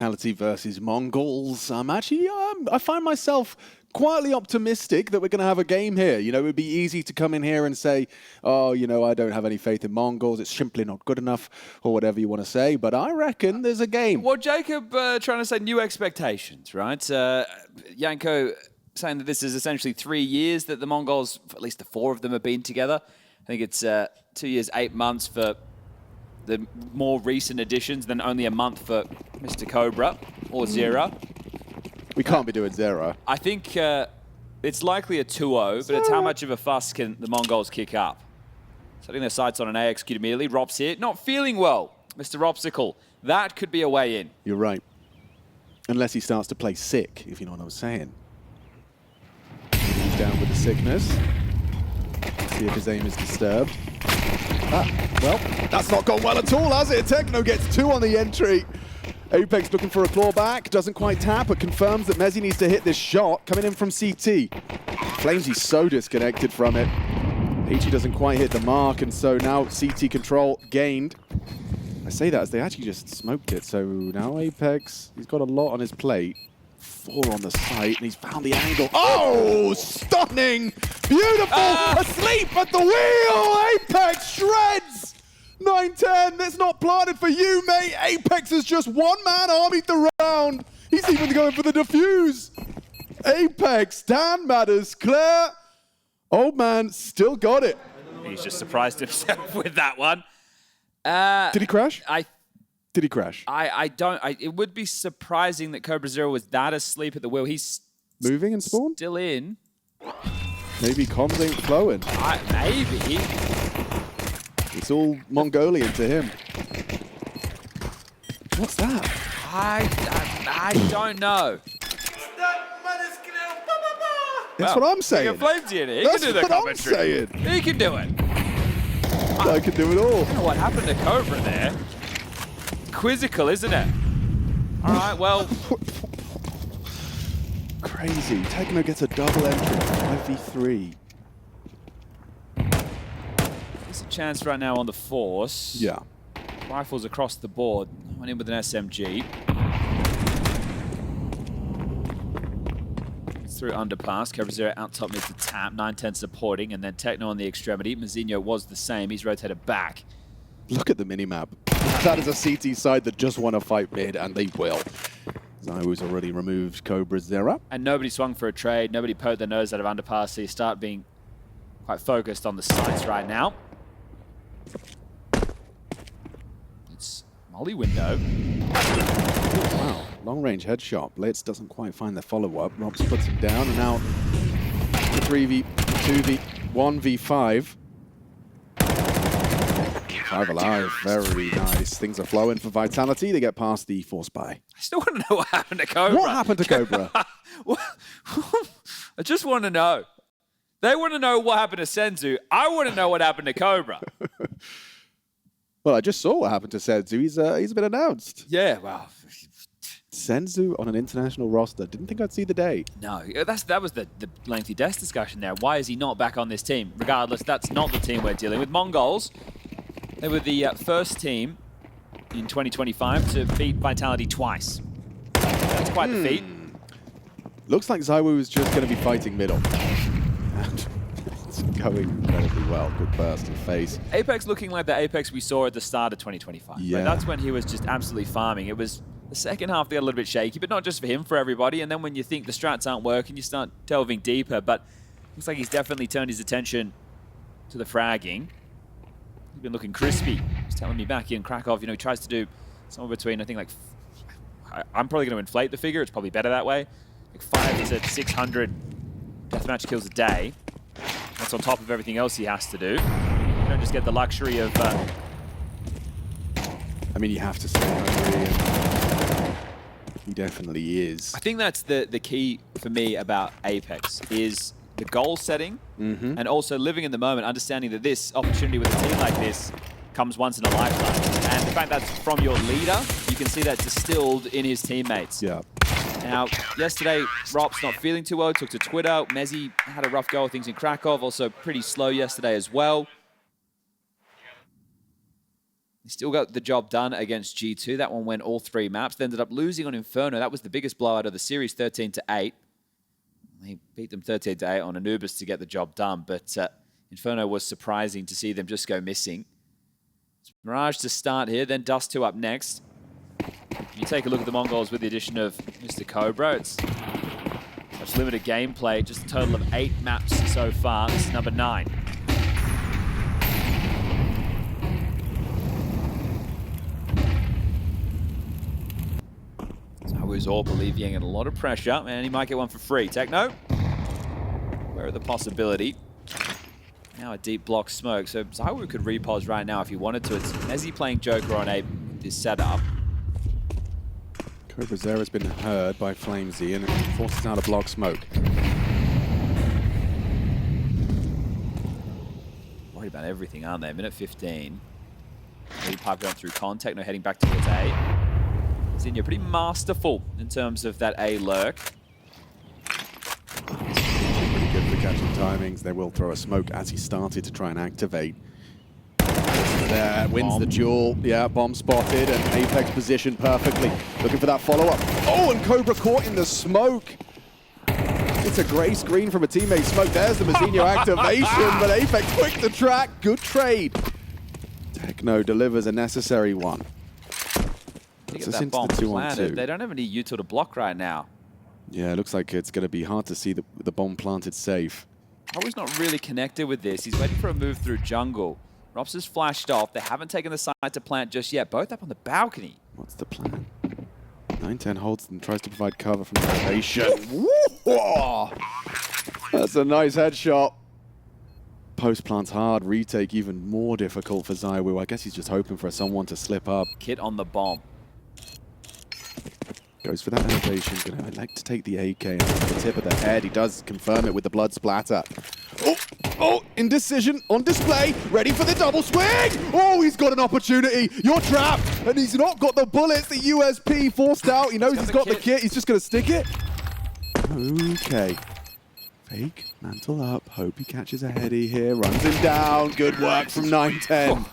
Vitality versus MongolZ. I find myself quietly optimistic that we're going to have a game here. You know, it would be easy to come in here and say, oh, you know, I don't have any faith in MongolZ. It's simply not good enough, or whatever you want to say. But I reckon there's a game. Well, Jacob trying to say new expectations, right? Yanko saying that this is essentially 3 years that the MongolZ, at least the 4 of them, have been together. I think it's 2 years, 8 months for the more recent additions, then only a month for Mr. Cobra or Zera. We can't be doing Zera. I think it's likely a 2-0, but it's how much of a fuss can the MongolZ kick up. Setting their sights on an A execute immediately. Rops here, not feeling well. Mr. Ropsicle, that could be a way in. You're right. Unless he starts to play sick, if you know what I'm saying. He's down with the sickness. See if his aim is disturbed. Well, that's not gone well at all, has it? Techno gets 2 on the entry. Apex looking for a clawback, doesn't quite tap, but confirms that Mezzy needs to hit this shot, coming in from CT. Flamesy's so disconnected from it. HE doesn't quite hit the mark, and so now CT control gained. I say that as they actually just smoked it, so now Apex, he's got a lot on his plate. 4 on the site, and he's found the angle. Oh, stunning! Beautiful! Asleep at the wheel! Apex shreds! 9-10, it's not planted for you, mate. Apex has just one-man armied the round. He's even going for the defuse. Apex, Dan Matters, Claire. Old man still got it. He's just surprised himself with that one. Did he crash? Did he crash? It would be surprising that Cobra Zero was that asleep at the wheel. He's moving and spawn? Still in. Maybe comms ain't flowing. Maybe. It's all Mongolian to him. What's that? I don't know. That's what I'm saying. Flames in it. He can do the commentary. He can do it. I can do it all. I don't know what happened to Cobra there. Quizzical, isn't it? All right, well. Crazy. Techno gets a double entry, 5v3. There's a chance right now on the Force. Yeah. Rifles across the board. Went in with an SMG. Through underpass. Cobra Zero out top mid to tap. 9-10 supporting, and then Techno on the extremity. Mazinho was the same. He's rotated back. Look at the minimap. That is a CT side that just want to fight mid, and they will. Zywo's already removed Cobra Zero. And nobody swung for a trade. Nobody poked their nose out of underpass, so you start being quite focused on the sights right now. It's Molly window. Oh, wow. Long-range headshot. Blitz doesn't quite find the follow-up. Robs puts him down, and now 3v, 2v, 1v5. 5 alive, very nice. Things are flowing for Vitality. They get past the Force buy. I still want to know what happened to Cobra. What happened to Cobra? I just want to know. They want to know what happened to Senzu. I want to know what happened to Cobra. Well, I just saw what happened to Senzu. He's been announced. Yeah, well. Senzu on an international roster. Didn't think I'd see the day. No, that was the lengthy desk discussion there. Why is he not back on this team? Regardless, that's not the team we're dealing with. MongolZ, they were the first team in 2025 to beat Vitality twice. That's quite the feat. Looks like Zywo is just going to be fighting middle. And it's going incredibly well. Good burst in face. Apex looking like the Apex we saw at the start of 2025. Yeah. Like, that's when he was just absolutely farming. It was the second half, they got a little bit shaky, but not just for him, for everybody. And then when you think the strats aren't working, you start delving deeper. But looks like he's definitely turned his attention to the fragging. He's been looking crispy. He's telling me back in Krakow, you know, he tries to do somewhere between, I think, like, I'm probably going to inflate the figure. It's probably better that way. Like 500 to 600 deathmatch kills a day. That's on top of everything else he has to do. You don't just get the luxury of... I mean, you have to stay hungry. And he definitely is. I think that's the key for me about Apex is the goal setting and also living in the moment, understanding that this opportunity with a team like this comes once in a lifetime. And the fact that's from your leader, you can see that distilled in his teammates. Yeah. Now, yesterday, Rop's not feeling too well, took to Twitter. Mezzy had a rough go of things in Krakow, also pretty slow yesterday as well. He still got the job done against G2. That one went all 3 maps. They ended up losing on Inferno. That was the biggest blowout of the series, 13-8. They beat them 13-8 on Anubis to get the job done, but Inferno was surprising to see them just go missing. It's Mirage to start here, then Dust 2 up next. You take a look at the MongolZ with the addition of Mr. Cobra. It's such limited gameplay, just a total of 8 maps so far. This is number 9. ZywOo's AWP alleviating a lot of pressure, and he might get one for free. Techno, where are the possibility? Now a deep block smoke, so ZywOo could repause right now if he wanted to. It's Mezzy playing Joker on a this setup. Cobra Zero has been heard by FlameZ and it forces out a block smoke. Worried about everything, aren't they? Minute 15. Lead pipe going through con. Techno heading back towards A. Zinja pretty masterful in terms of that A lurk. Pretty good for catching timings. They will throw a smoke as he started to try and activate. There, wins the duel. Yeah, bomb spotted and Apex positioned perfectly. Looking for that follow-up. Oh, and Cobra caught in the smoke. It's a grey screen from a teammate smoke. There's the Mazinho activation, but Apex quick to track. Good trade. Techno delivers a necessary one. Get that bomb planted. They don't have any util to block right now. Yeah, it looks like it's going to be hard to see the bomb planted safe. Always not really connected with this. He's waiting for a move through jungle. Rops has flashed off. They haven't taken the side to plant just yet. Both up on the balcony. What's the plan? 910 holds and tries to provide cover from the elevation. That's a nice headshot. Post plants hard. Retake even more difficult for ZywOo. I guess he's just hoping for someone to slip up. Kit on the bomb. Goes for that elevation. I'd like to take the AK and the tip of the head. He does confirm it with the blood splatter. Oh, indecision on display. Ready for the double swing. Oh, he's got an opportunity. You're trapped. And he's not got the bullets. The USP forced out. He knows he's got the kit. He's just going to stick it. Okay. Fake. Mantle up. Hope he catches a heady here. Runs him down. Good work from 910.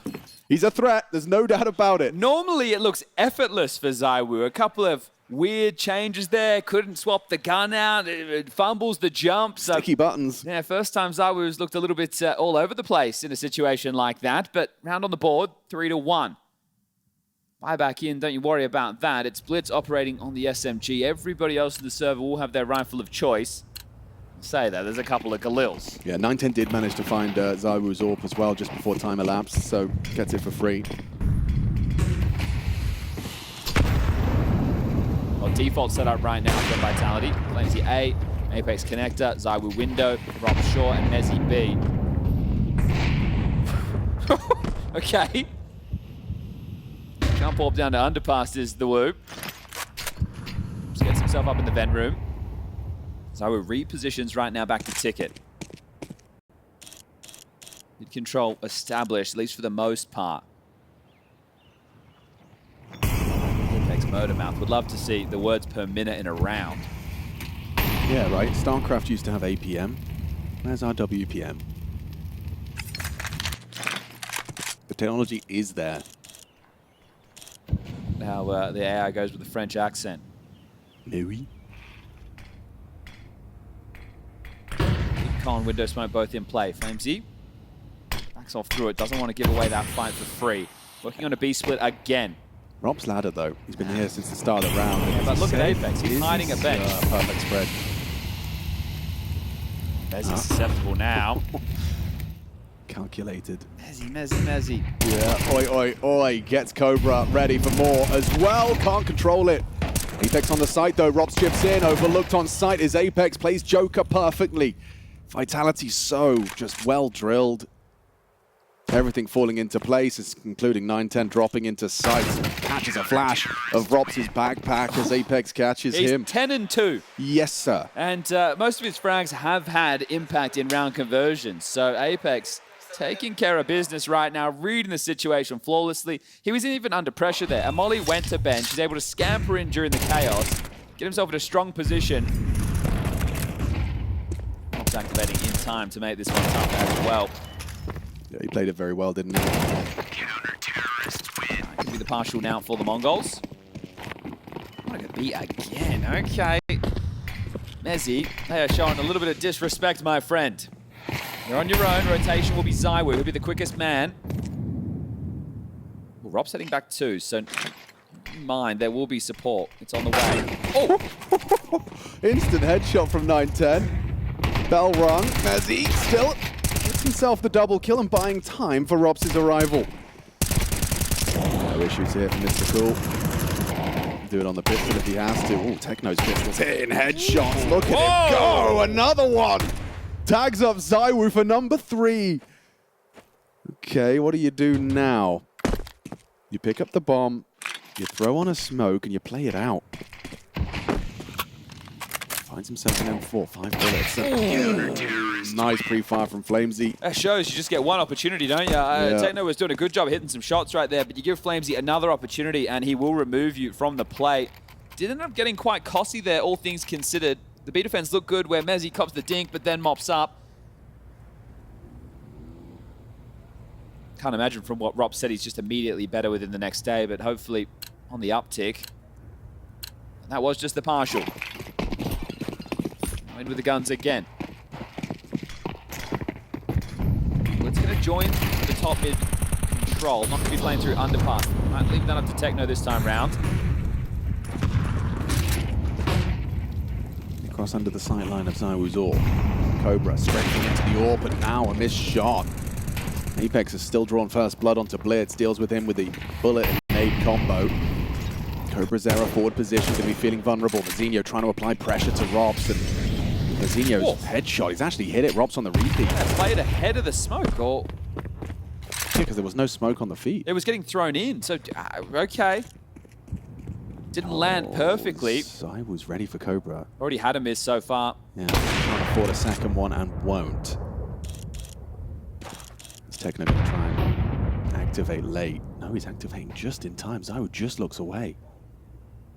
He's a threat. There's no doubt about it. Normally, it looks effortless for ZywOo. A couple of weird changes there. Couldn't swap the gun out. It fumbles the jump. So, sticky buttons. Yeah, first time ZywOo's looked a little bit all over the place in a situation like that. But round on the board, 3-1. Buy back in. Don't you worry about that. It's Blitz operating on the SMG. Everybody else in the server will have their rifle of choice. I'll say that. There's a couple of Galils. Yeah, 910 did manage to find ZywOo's AWP as well just before time elapsed, so gets it for free. Well, default setup right now for Vitality. Plenty A, Apex connector, ZywOo window, Rob Shaw, and Mezzy B. Okay. Jump off down to underpass is the whoop. Just gets himself up in the vent room. ZywOo repositions right now back to ticket. Mid control established, at least for the most part. Apex motor mouth. Would love to see the words per minute in a round. Yeah, right. StarCraft used to have APM. Where's our WPM? The technology is there. Now the AI goes with the French accent. Oui. Con, window smoke both in play. FlameZ backs off through it. Doesn't want to give away that fight for free. Working on a B split again. Rob's ladder though. He's been here since the start of the round. Yeah, but look at Apex. He's hiding a bench. Perfect spread. Mezzy's susceptible now. Calculated. Mezzy. Yeah. Oi. Gets Cobra ready for more as well. Can't control it. Apex on the site though. Robs chips in. Overlooked on site is Apex. Plays Joker perfectly. Vitality so just well drilled. Everything falling into place, including 910 dropping into sight. Catches a flash of Robs' backpack as Apex catches him. He's 10-2. Yes, sir. And most of his frags have had impact in round conversions. So Apex taking care of business right now, reading the situation flawlessly. He wasn't even under pressure there. Amoli went to bench. He's able to scamper in during the chaos, get himself in a strong position. Rob's activating in time to make this one tough as well. Yeah, he played it very well, didn't he? be the partial now for the MongolZ. I'm going to beat again. Okay. Mezzy, they are showing a little bit of disrespect, my friend. You're on your own. Rotation will be ZywOo. He'll be the quickest man. Well, Rob's heading back too, so keep in mind there will be support. It's on the way. Oh! Instant headshot from 910. Bell rung. Mezzy still gets himself the double kill and buying time for Robs' arrival. No issues here for Mr. Cool. Do it on the pistol if he has to. Oh, Techno's pistol's hitting headshots. Look at him go. Another one. Tags up ZywOo for number 3. Okay, what do you do now? You pick up the bomb, you throw on a smoke, and you play it out. Finds himself an M4, 5 bullets. Nice pre-fire from Flamesy. That shows you just get one opportunity, don't you? Techno was doing a good job hitting some shots right there, but you give Flamesy another opportunity and he will remove you from the play. Did end up getting quite costly there, all things considered. The B defense looked good where Mezzy cops the dink, but then mops up. Can't imagine from what Rob said, he's just immediately better within the next day, but hopefully on the uptick. And that was just the partial. In with the guns again. It's going to join the top mid control. Not going to be playing through underpass. Might leave that up to Techno this time round. Cross under the sight line of ZywOo's AWP. Cobra stretching into the AWP, but now a missed shot. Apex has still drawn first blood onto Blitz, deals with him with the bullet and nade combo. Cobra's error forward position going to be feeling vulnerable. Mazinho trying to apply pressure to Robs, and Mazinho's headshot, he's actually hit it. Robs on the repeat. Yeah, played ahead of the smoke, or... Yeah, because there was no smoke on the feet. It was getting thrown in, so okay. Didn't land perfectly. ZywOo's ready for Cobra. Already had a miss so far. Yeah, trying to afford a second one and won't. Is Techno going to try and activate late? No, he's activating just in time. ZywOo just looks away.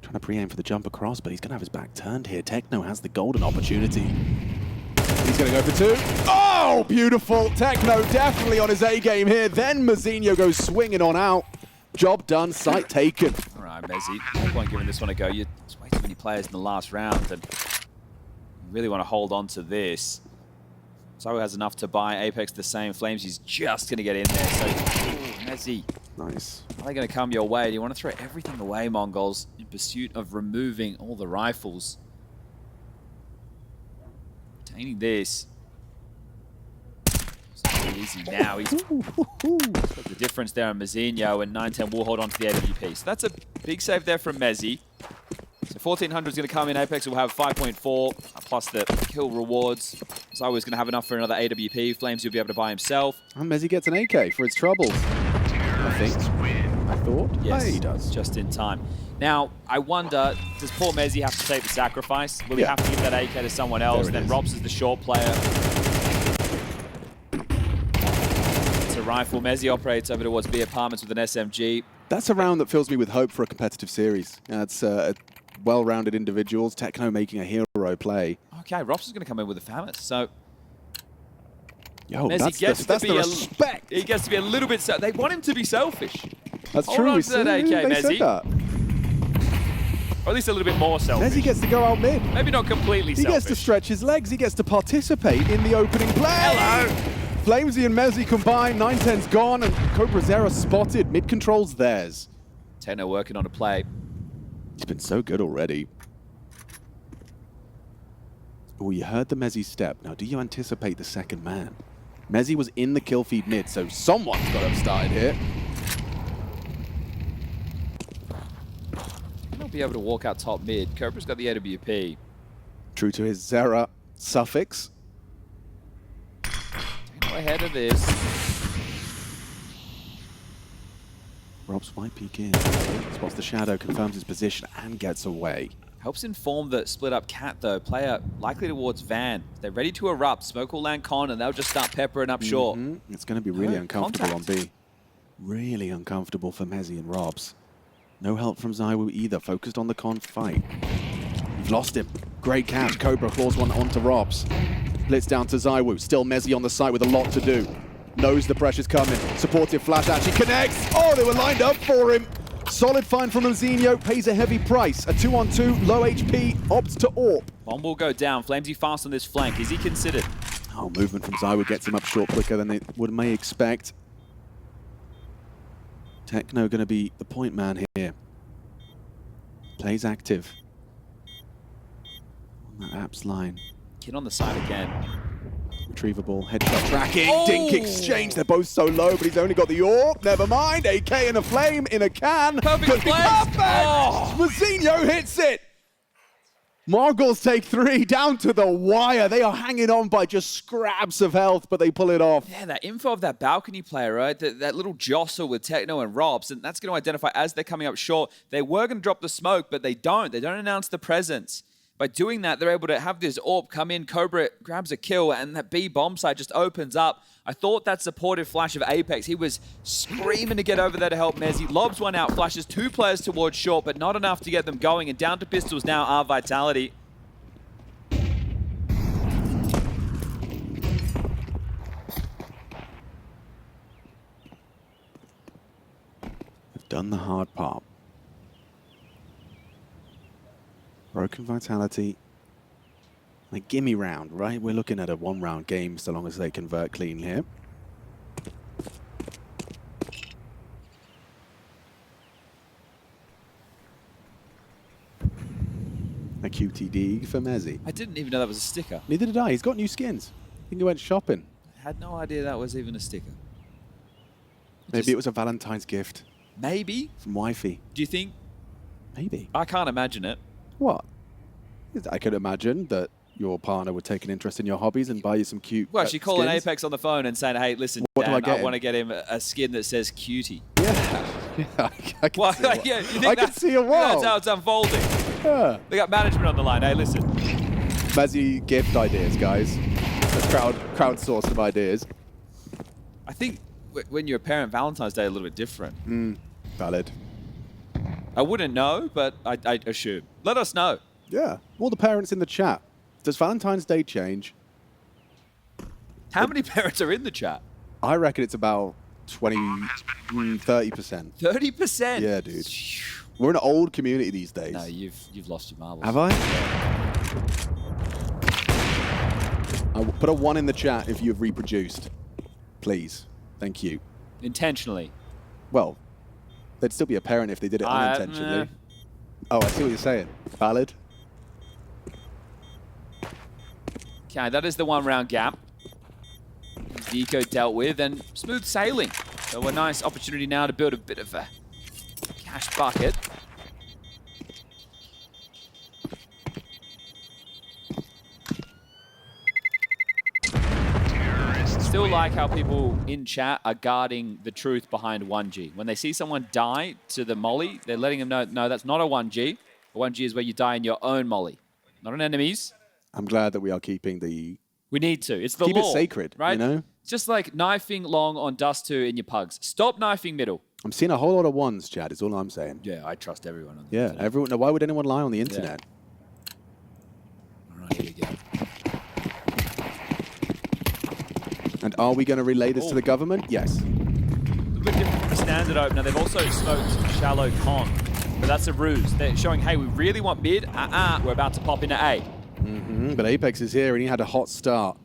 Trying to pre-aim for the jump across, but he's going to have his back turned here. Techno has the golden opportunity. He's going to go for 2. Oh, beautiful. Techno definitely on his A-game here. Then Mazinho goes swinging on out. Job done, sight taken. All right, Mezzy, no point giving this one a go. There's way too many players in the last round, and you really want to hold on to this. ZywOo has enough to buy Apex the same. Flames, he's just going to get in there. So, Mezzy. Nice. Are they going to come your way? Do you want to throw everything away, MongolZ, in pursuit of removing all the rifles? Retaining this. Easy now. He's got the difference there on Mazinho, and 910 will hold on to the AWP. So that's a big save there from Mezzy. So 1400 is going to come in. Apex will have 5.4 plus the kill rewards. ZywOo is going to have enough for another AWP. Flames will be able to buy himself. And Mezzy gets an AK for his troubles. I think. I thought. Yes, he does. Just in time. Now, I wonder, does poor Mezzy have to take the sacrifice? Will he have to give that AK to someone else? Then Robs is the short player. It's a rifle. Mezzy operates over towards B Apartments with an SMG. That's a round that fills me with hope for a competitive series. It's well-rounded individuals. Techno making a hero play. Okay, Robs is going to come in with a FAMAS, so... Yo, Mezzy that's the respect. He gets to be a little bit... They want him to be selfish. That's Hold true. on to that AK, Mezzy. Or at least a little bit more selfish. Mezzy gets to go out mid. Maybe not completely selfish. He gets to stretch his legs. He gets to participate in the opening play. Hello. Flamesy and Mezzy combine. 910's gone, and Cobra's error spotted. Mid control's theirs. Techno working on a play. He's been so good already. Oh, you heard the Mezzy step. Now, do you anticipate the second man? Mezzy was in the kill feed mid, so someone's got to have started here. He'll be able to walk out top mid. Cobra's got the AWP. True to his Zera suffix. Techno ahead of this. Robs might peek in. Spots the shadow, confirms his position, and gets away. Helps inform the split-up cat, though. Player likely towards Van. They're ready to erupt. Smoke will land con, and they'll just start peppering up short. It's going to be really uncomfortable on B. Really uncomfortable for Mezzy and Robs. No help from ZywOo either. Focused on the con fight. You've lost him. Great catch. Cobra claws one onto Robs. Blitz down to ZywOo. Still Mezzy on the site with a lot to do. Knows the pressure's coming. Supportive flash actually connects. Oh, they were lined up for him. Solid find from Mzinho, pays a heavy price. A 2-on-2, low HP, opts to AWP. Bomb will go down. Flamesy fast on this flank. Is he considered? Oh, movement from Zywood gets him up short quicker than they may expect. Techno going to be the point man here. Plays active. On that apps line. Kid on the side again. Retrievable, headshot tracking, Oh! dink exchange. They're both so low, but he's only got the AWP. Never mind, AK and a flame in a can. Perfect Could be place. perfect. Oh! Mzinho hits it. MongolZ take 3 down to the wire. They are hanging on by just scraps of health, but they pull it off. Yeah, that info of that balcony player, right? That little jostle with Techno and Robs, and that's going to identify as they're coming up short. They were going to drop the smoke, but they don't. They don't announce the presence. By doing that, they're able to have this AWP come in. Cobra grabs a kill, and that B bomb site just opens up. I thought that supportive flash of Apex, he was screaming to get over there to help Mezzy. Lobs one out, flashes 2 players towards short, but not enough to get them going. And down to pistols now are Vitality. They've done the hard part. Broken Vitality. A gimme round, right? We're looking at a 1-round game so long as they convert clean here. A QTD for Mezzy. I didn't even know that was a sticker. Neither did I. He's got new skins. I think he went shopping. I had no idea that was even a sticker. Maybe it was a Valentine's gift Maybe. from wifey. Do you think? Maybe. I can't imagine it. What? I could imagine that your partner would take an interest in your hobbies and buy you some cute Well, she calling skins. Apex on the phone and saying, hey, listen, What do Dan, I get I want to him? get him a skin that says cutie. Yeah, yeah, I can Well, see a yeah, you think I can see a that's world. how it's unfolding. Yeah. They got management on the line. Hey, listen. Mezzy gift ideas, guys. Let's crowdsource some ideas. I think when you're a parent, Valentine's Day is a little bit different. Valid. I wouldn't know, but I assume. Let us know. Yeah. All the parents in the chat. Does Valentine's Day change? How many parents are in the chat? I reckon it's about 30%. 30%? Yeah, dude. We're an old community these days. No, you've lost your marbles. Have I? I will put a 1 in the chat if you've reproduced. Please. Thank you. Intentionally. Well, they'd still be a parent if they did it unintentionally. Oh, I see what you're saying. Valid. Okay, that is the 1-round gap. Zico dealt with, and smooth sailing. So a nice opportunity now to build a bit of a cash bucket. Still like how people in chat are guarding the truth behind 1G. When they see someone die to the molly, they're letting them know, no, that's not a 1G. A 1G is where you die in your own molly, not an enemy's. I'm glad that we are keeping the... We need to. It's the Keep law. it sacred, right? you know? It's just like knifing long on Dust 2 in your pugs. Stop knifing middle. I'm seeing a whole lot of 1s, Chad, is all I'm saying. Yeah, I trust everyone on the Yeah, internet. everyone. Now, why would anyone lie on the internet? All right, here we go. And are we going to relay this to the government? Yes. A little bit different from the standard opener. They've also smoked shallow con, but that's a ruse. They're showing, hey, we really want mid. We're about to pop into A. But Apex is here, and he had a hot start.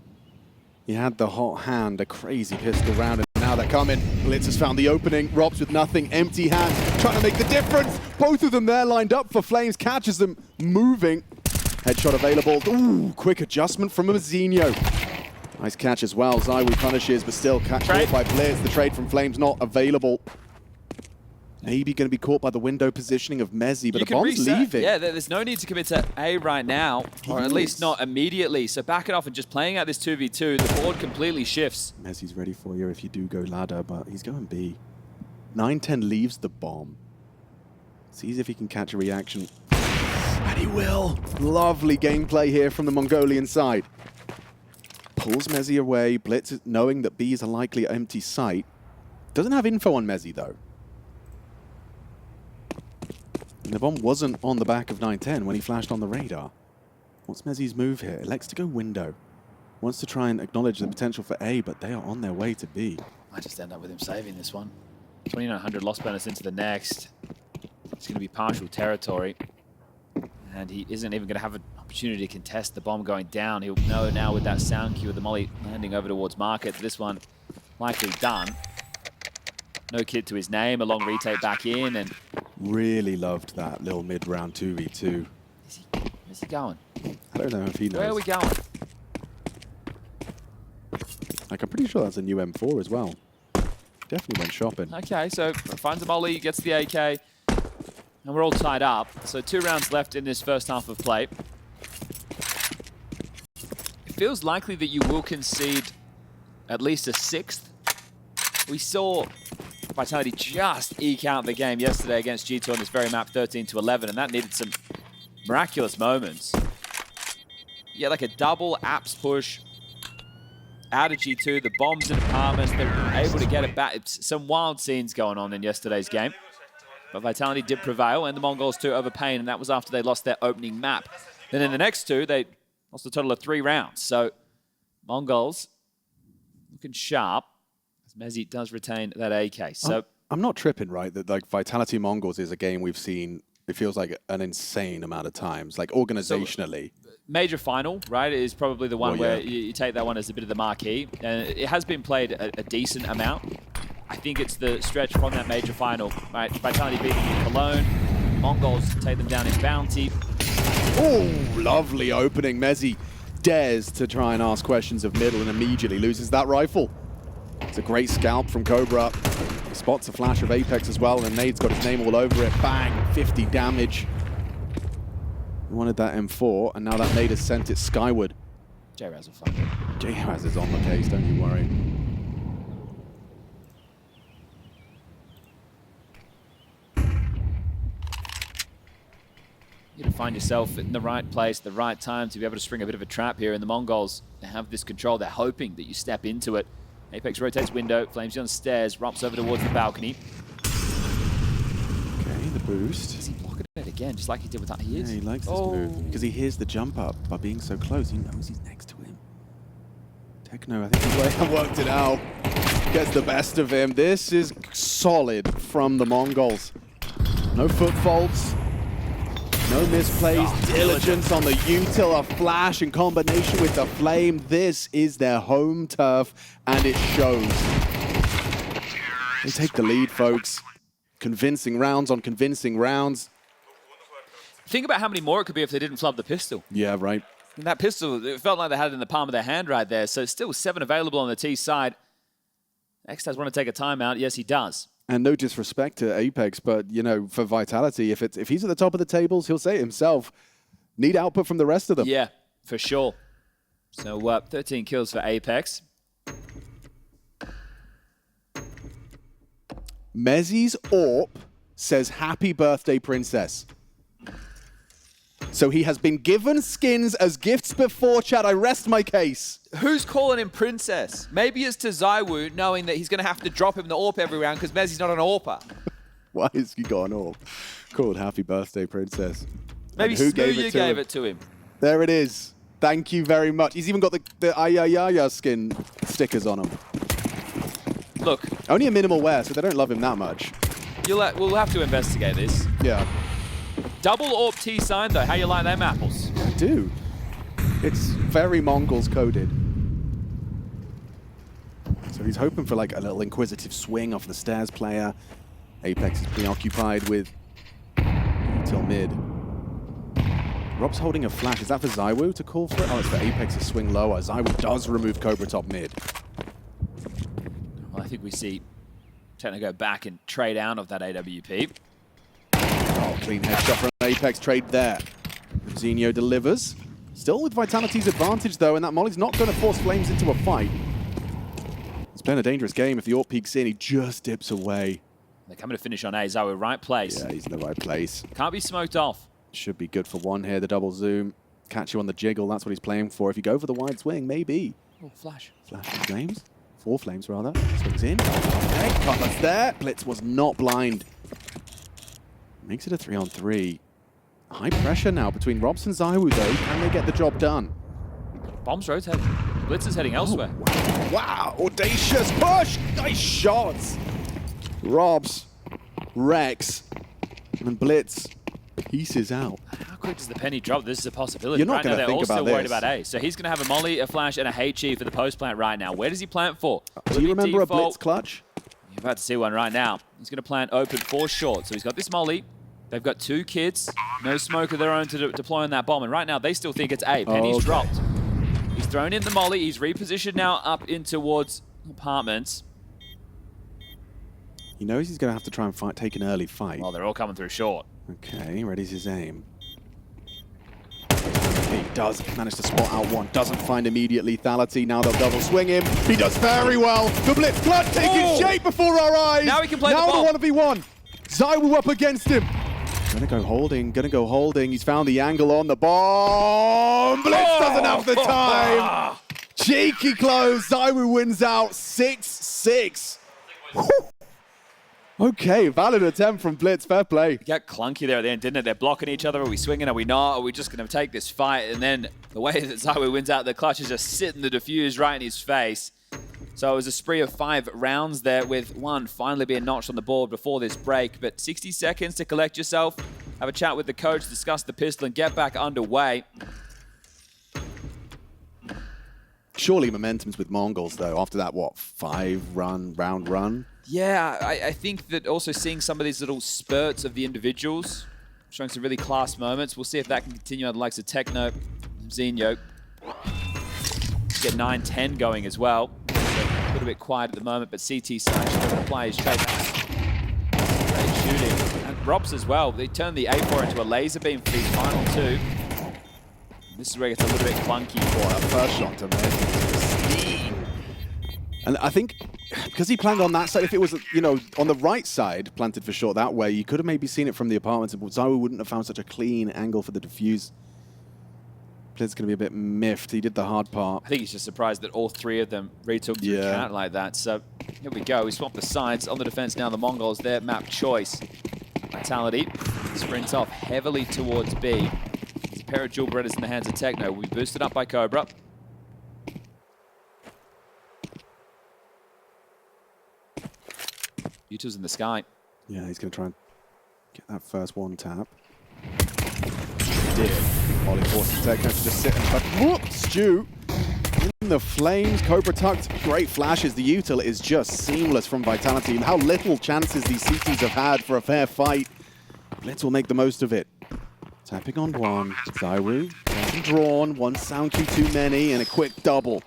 He had the hot hand, a crazy pistol round, and now they're coming. Blitz has found the opening. Robs with nothing, empty hands, trying to make the difference. Both of them there lined up for Flames, catches them moving. Headshot available. Ooh, quick adjustment from Mzinho. Nice catch as well. Zywood punishes, but still caught by Blitz. The trade from Flames not available. Maybe going to be caught by the window positioning of Mezzy, but the bomb's leaving. Yeah, there's no need to commit to A right now, or at least not immediately. So back it off and just playing out this 2v2. The board completely shifts. Mezzy's ready for you if you do go ladder, but he's going B. 9-10 leaves the bomb. Sees if he can catch a reaction. And he will. Lovely gameplay here from the Mongolian side. Pulls Mezzy away. Blitz, knowing that B is a likely empty site. Doesn't have info on Mezzy, though. And the bomb wasn't on the back of 9-10 when he flashed on the radar. What's Mezzy's move here? Elects to go window. Wants to try and acknowledge the potential for A, but they are on their way to B. I just end up with him saving this one. 2900 loss bonus into the next. It's going to be partial territory. And he isn't even going to have an opportunity to contest the bomb going down. He'll know now with that sound cue with the molly landing over towards market. This one likely done. No kid to his name. A long retake back in. And really loved that little mid-round 2v2. Where's he going? I don't know if he knows. Where are we going? Like, I'm pretty sure that's a new M4 as well. Definitely went shopping. Okay, so finds a molly, gets the AK, and we're all tied up. So 2 rounds left in this first half of play. It feels likely that you will concede at least a 6th. We saw Vitality just eke out the game yesterday against G2 on this very map, 13-11, and that needed some miraculous moments. Yeah, like a double apps push out of G2, the bombs in apartments, they're able to get it back. It's some wild scenes going on in yesterday's game. But Vitality did prevail, and the MongolZ 2 over Pain, and that was after they lost their opening map. Then in the next 2, they lost a total of 3 rounds. So MongolZ looking sharp, as Mezzi does retain that AK. So I'm not tripping, right? That like Vitality MongolZ is a game we've seen, it feels like an insane amount of times, like organizationally. So, major final, right, is probably the one well, yeah. where you take that one as a bit of the marquee. And it has been played a decent amount. I think it's the stretch from that major final, right? Vitality beating Cologne, MongolZ take them down in Bounty. Oh, lovely opening. Mezzi dares to try and ask questions of middle and immediately loses that rifle. It's a great scalp from Cobra. Spots a flash of Apex as well, and Nade's got his name all over it. Bang, 50 damage. Wanted that M4, and now that Nade has sent it skyward. J-Raz will find it. J-Raz is on the case, don't you worry. You got to find yourself in the right place, the right time to be able to string a bit of a trap here. And the MongolZ, they have this control. They're hoping that you step into it. Apex rotates window, flames you on stairs, romps over towards the balcony. Okay, the boost. Is he blocking it again, just like he did with that? He is. Yeah, he likes this move because he hears the jump up by being so close. He knows he's next to him. Techno, I think he's worked it out. Gets the best of him. This is solid from the MongolZ. No foot faults. No misplays, diligence on the util, a flash in combination with the flame. This is their home turf, and it shows. They take the lead, folks. Convincing rounds on convincing rounds. Think about how many more it could be if they didn't flub the pistol. Yeah, right. And that pistol, it felt like they had it in the palm of their hand right there. So still 7 available on the T side. X-Taz want to take a timeout. Yes, he does. And no disrespect to Apex, but, you know, for Vitality, if he's at the top of the tables, he'll say it himself. Need output from the rest of them. Yeah, for sure. So 13 kills for Apex. Mezzi's AWP says, "Happy birthday, princess." So he has been given skins as gifts before, chat. I rest my case. Who's calling him princess? Maybe it's to Zywoo, knowing that he's going to have to drop him the AWP every round because Mezzi's not an AWPer. Why has he got an AWP called Happy Birthday, Princess? Maybe who gave it to him. There it is. Thank you very much. He's even got the Ayayaya skin stickers on him. Look. Only a minimal wear, so they don't love him that much. We'll have to investigate this. Yeah. Double AWP T sign, though. How you like them apples? I do. It's very MongolZ coded. So he's hoping for like a little inquisitive swing off the stairs player. Apex is preoccupied with till mid. Rob's holding a flash. Is that for Zywoo to call for it? Oh, it's for Apex to swing lower. Zywoo does remove Cobra top mid. Well, I think we see Techno go back and trade out of that AWP. Oh, clean headshot from Apex, trade there. Zinho delivers. Still with Vitality's advantage, though, and that Molly's not going to force Flames into a fight. It's been a dangerous game. If the AWP peeks in, he just dips away. They're coming to finish on A. Zywoo, right place. Yeah, he's in the right place. Can't be smoked off. Should be good for one here, the double zoom. Catch you on the jiggle, that's what he's playing for. If you go for the wide swing, maybe. Oh, flash. Flash and Flames. 4 Flames, rather. Swings in. Okay, Cutlass there. Blitz was not blind. Makes it a 3-on-3. High pressure now between Robs and Zywoo, though. Can they get the job done? Bombs rotate. Blitz is heading elsewhere. Oh, wow. Audacious push. Nice shots. Robs. Rex. And Blitz pieces out. How quick does the penny drop? This is a possibility. You're not right now, going to they're think all about still this. worried about A. So he's going to have a molly, a flash, and a HE for the post plant right now. Where does he plant for? Do you remember a Blitz clutch? You're about to see one right now. He's going to plant open for short. So he's got this molly. They've got 2 kids. No smoke of their own to deploy on that bomb. And right now, they still think it's A. Penny's dropped. He's thrown in the molly. He's repositioned now up in towards apartments. He knows he's going to have to try and take an early fight. Well, they're all coming through short. Okay, ready's his aim. He does manage to spot out one. Doesn't find immediate lethality. Now they'll double swing him. He does very well. The Blitz clutch taking shape before our eyes. Now he can play the bomb. bomb. Now the 1v1. ZywOo up against him. Gonna go holding. He's found the angle on the bomb. Blitz doesn't have the time. Cheeky close. ZywOo wins out 6-6. Okay, valid attempt from Blitz. Fair play. It got clunky there at the end, didn't it? They're blocking each other. Are we swinging? Are we not? Are we just going to take this fight? And then the way that ZywOo wins out the clutch is just sitting the defuse right in his face. So it was a spree of 5 rounds there, with 1 finally being notched on the board before this break. But 60 seconds to collect yourself, have a chat with the coach, discuss the pistol, and get back underway. Surely momentum's with MongolZ, though, after that, what, 5-round run? Yeah, I think that also seeing some of these little spurts of the individuals, showing some really class moments. We'll see if that can continue on the likes of Techno, Xenio. Get 9-10 going as well. So a little bit quiet at the moment, but CT Sanchez plays straight back. Great shooting. And Robs as well. They turned the A4 into a laser beam for these final 2. This is where it gets a little bit clunky for That first shot to me. And I think because he planned on that side, if it was, you know, on the right side, planted for short that way, you could have maybe seen it from the apartments, but ZywOo wouldn't have found such a clean angle for the defuse. Blitz's going to be a bit miffed. He did the hard part. I think he's just surprised that all 3 of them retook to account like that. So here we go. We swapped the sides on the defense now. The MongolZ, their map choice. Vitality sprints off heavily towards B. There's a pair of dual Berettas in the hands of Techno. Will be boosted up by Cobra. U2's in the sky. Yeah, he's going to try and get that first 1 tap. He did. Molly forces Techno to just sit and whoop, Stu in the flames. Cobra tucked, great flashes. The util is just seamless from Vitality. And how little chances these CTs have had for a fair fight. Blitz will make the most of it. Tapping on 1. ZywOo, drawn. 1 sound cue too many, and a quick double.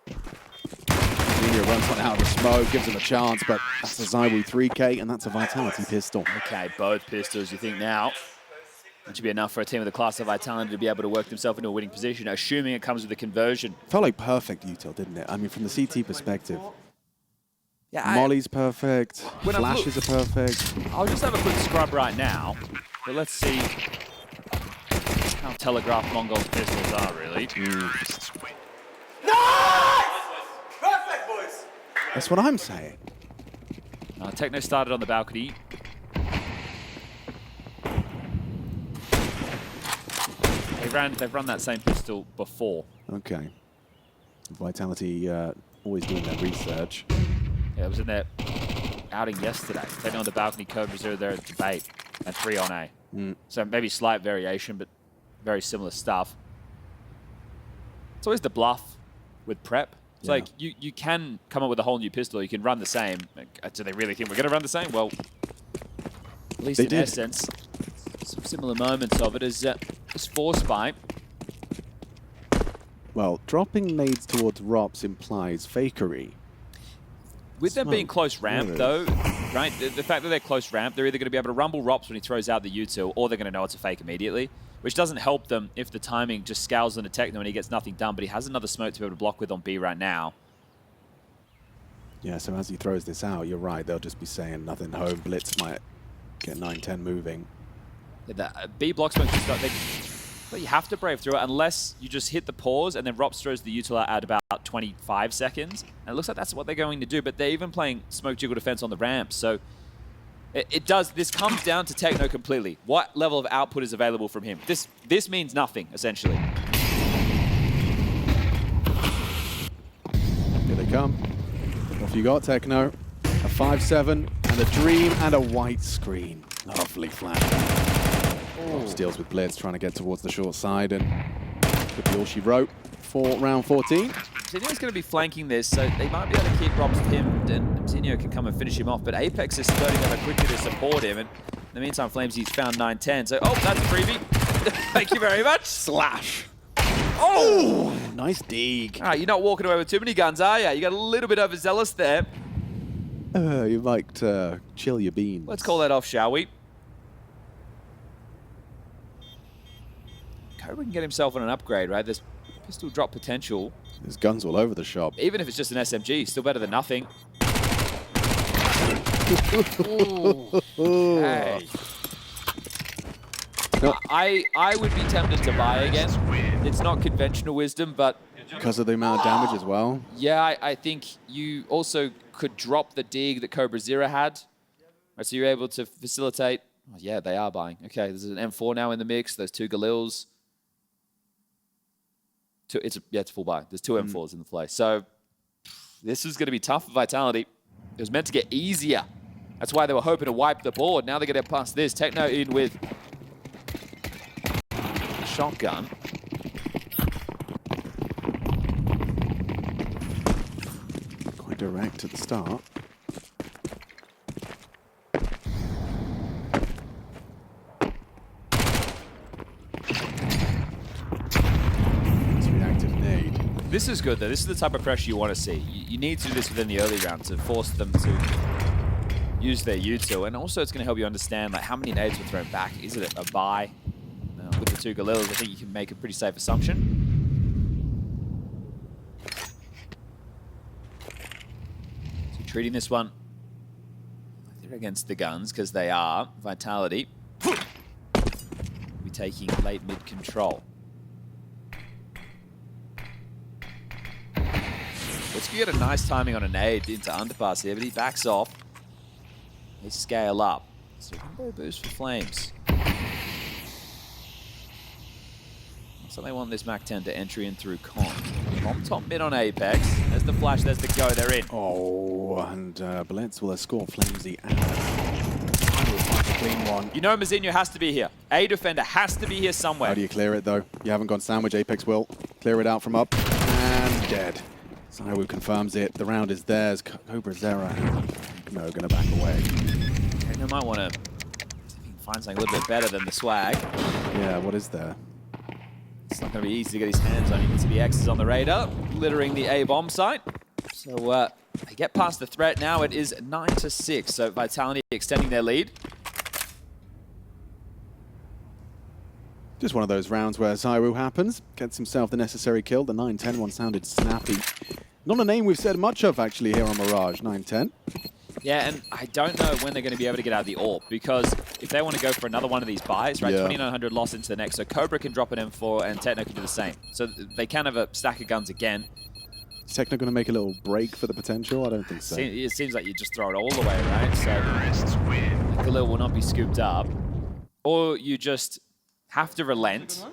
Junior runs one out of the smoke, gives him a chance, but that's a ZywOo 3K, and that's a Vitality pistol. Okay, both pistols, you think now. That should be enough for a team of the class of Vitality to be able to work themselves into a winning position, assuming it comes with a conversion. Felt like perfect util, didn't it? I mean, from the CT perspective. Yeah, Molly's perfect, flashes are perfect. I'll just have a quick scrub right now, but let's see how telegraphed MongolZ pistols are, really. Perfect, boys! That's what I'm saying. Techno started on the balcony. They've run that same pistol before. Okay. Vitality always doing their research. Yeah, it was in their outing yesterday. Techno on the balcony, Cobra 0 there at debate, and 3 on A. So maybe slight variation, but very similar stuff. It's always the bluff with prep. It's like you can come up with a whole new pistol. You can run the same. Do they really think we're going to run the same? Well, at least in essence, some similar moments of it is Force Spy. Well, dropping nades towards Rops implies fakery. With them being close ramp, though, right? The fact that they're close ramp, they're either going to be able to rumble Rops when he throws out the util, or they're going to know it's a fake immediately, which doesn't help them if the timing just scowls into Techno and he gets nothing done, but he has another smoke to be able to block with on B right now. Yeah, so as he throws this out, you're right, they'll just be saying nothing home. Blitz might get 9-10 moving. The B block smoke just got... But you have to brave through it unless you just hit the pause and then Rops throws the util out at about 25 seconds. And it looks like that's what they're going to do, but they're even playing smoke jiggle defense on the ramp. So this comes down to Techno completely. What level of output is available from him? This means nothing, essentially. Here they come. Off you got, Techno. A 5-7 and a dream and a white screen. Lovely flash. Steals with Blitz, trying to get towards the short side, and could be all she wrote for round 14. Zinio's going to be flanking this, so they might be able to keep Robs pinned, and Zinio can come and finish him off, but Apex is spurting over quickly to support him, and in the meantime, Flamesy's found 9-10, so, oh, that's a freebie. Thank you very much. Slash. Oh, nice dig. All right, you're not walking away with too many guns, are you? You got a little bit overzealous there. You might chill your beans. Let's call that off, shall we? Cobra can get himself on an upgrade, right? There's pistol drop potential. There's guns all over the shop. Even if it's just an SMG, still better than nothing. Okay. No. I would be tempted to buy again. It's not conventional wisdom, but... Because of the amount of damage as well. Yeah, I think you also could drop the dig that Cobra Zero had. Right, so you're able to facilitate... Oh, yeah, they are buying. Okay, there's an M4 now in the mix. There's 2 Galils. It's a full buy. There's 2 M4s in the play. So this is going to be tough for Vitality. It was meant to get easier. That's why they were hoping to wipe the board. Now they're going to get past this. Techno in with a shotgun. Quite direct at the start. This is good, though. This is the type of pressure you want to see. You need to do this within the early round to force them to use their util. And also, it's going to help you understand like how many nades were thrown back. Is it a buy? With the 2 Galils, I think you can make a pretty safe assumption. So treating this one like they're against the guns, because they are. Vitality will be taking late mid control. Let's get a nice timing on a nade into underpass here, but he backs off. They scale up. So window boost for Flames. So they want this Mac 10 to entry in through Con. From top mid on Apex. There's the flash, there's the go, they're in. Oh, and Blitz will escort Flamesy out. Clean one. You know Mazinho has to be here. A defender has to be here somewhere. How do you clear it, though? You haven't gone sandwich. Apex will clear it out from up. And dead. Saiwu confirms it. The round is theirs. Cobra Zera. No, going to back away. Techno might want to find something a little bit better than the swag. Yeah, what is there? It's not going to be easy to get his hands on. You can see the X's on the radar, littering the A-bomb site. So they get past the threat now. It is 9-6. So Vitality extending their lead. Just one of those rounds where Saiwu happens, gets himself the necessary kill. The 9-10 one sounded snappy. Not a name we've said much of, actually, here on Mirage, 9-10. Yeah, and I don't know when they're going to be able to get out of the AWP, because if they want to go for another one of these buys, right, 2,900 lost into the next, so Cobra can drop an M4 and Techno can do the same. So they can have a stack of guns again. Is Techno going to make a little break for the potential? I don't think so. It seems like you just throw it all the way, right? So Galil will not be scooped up. Or you just have to relent.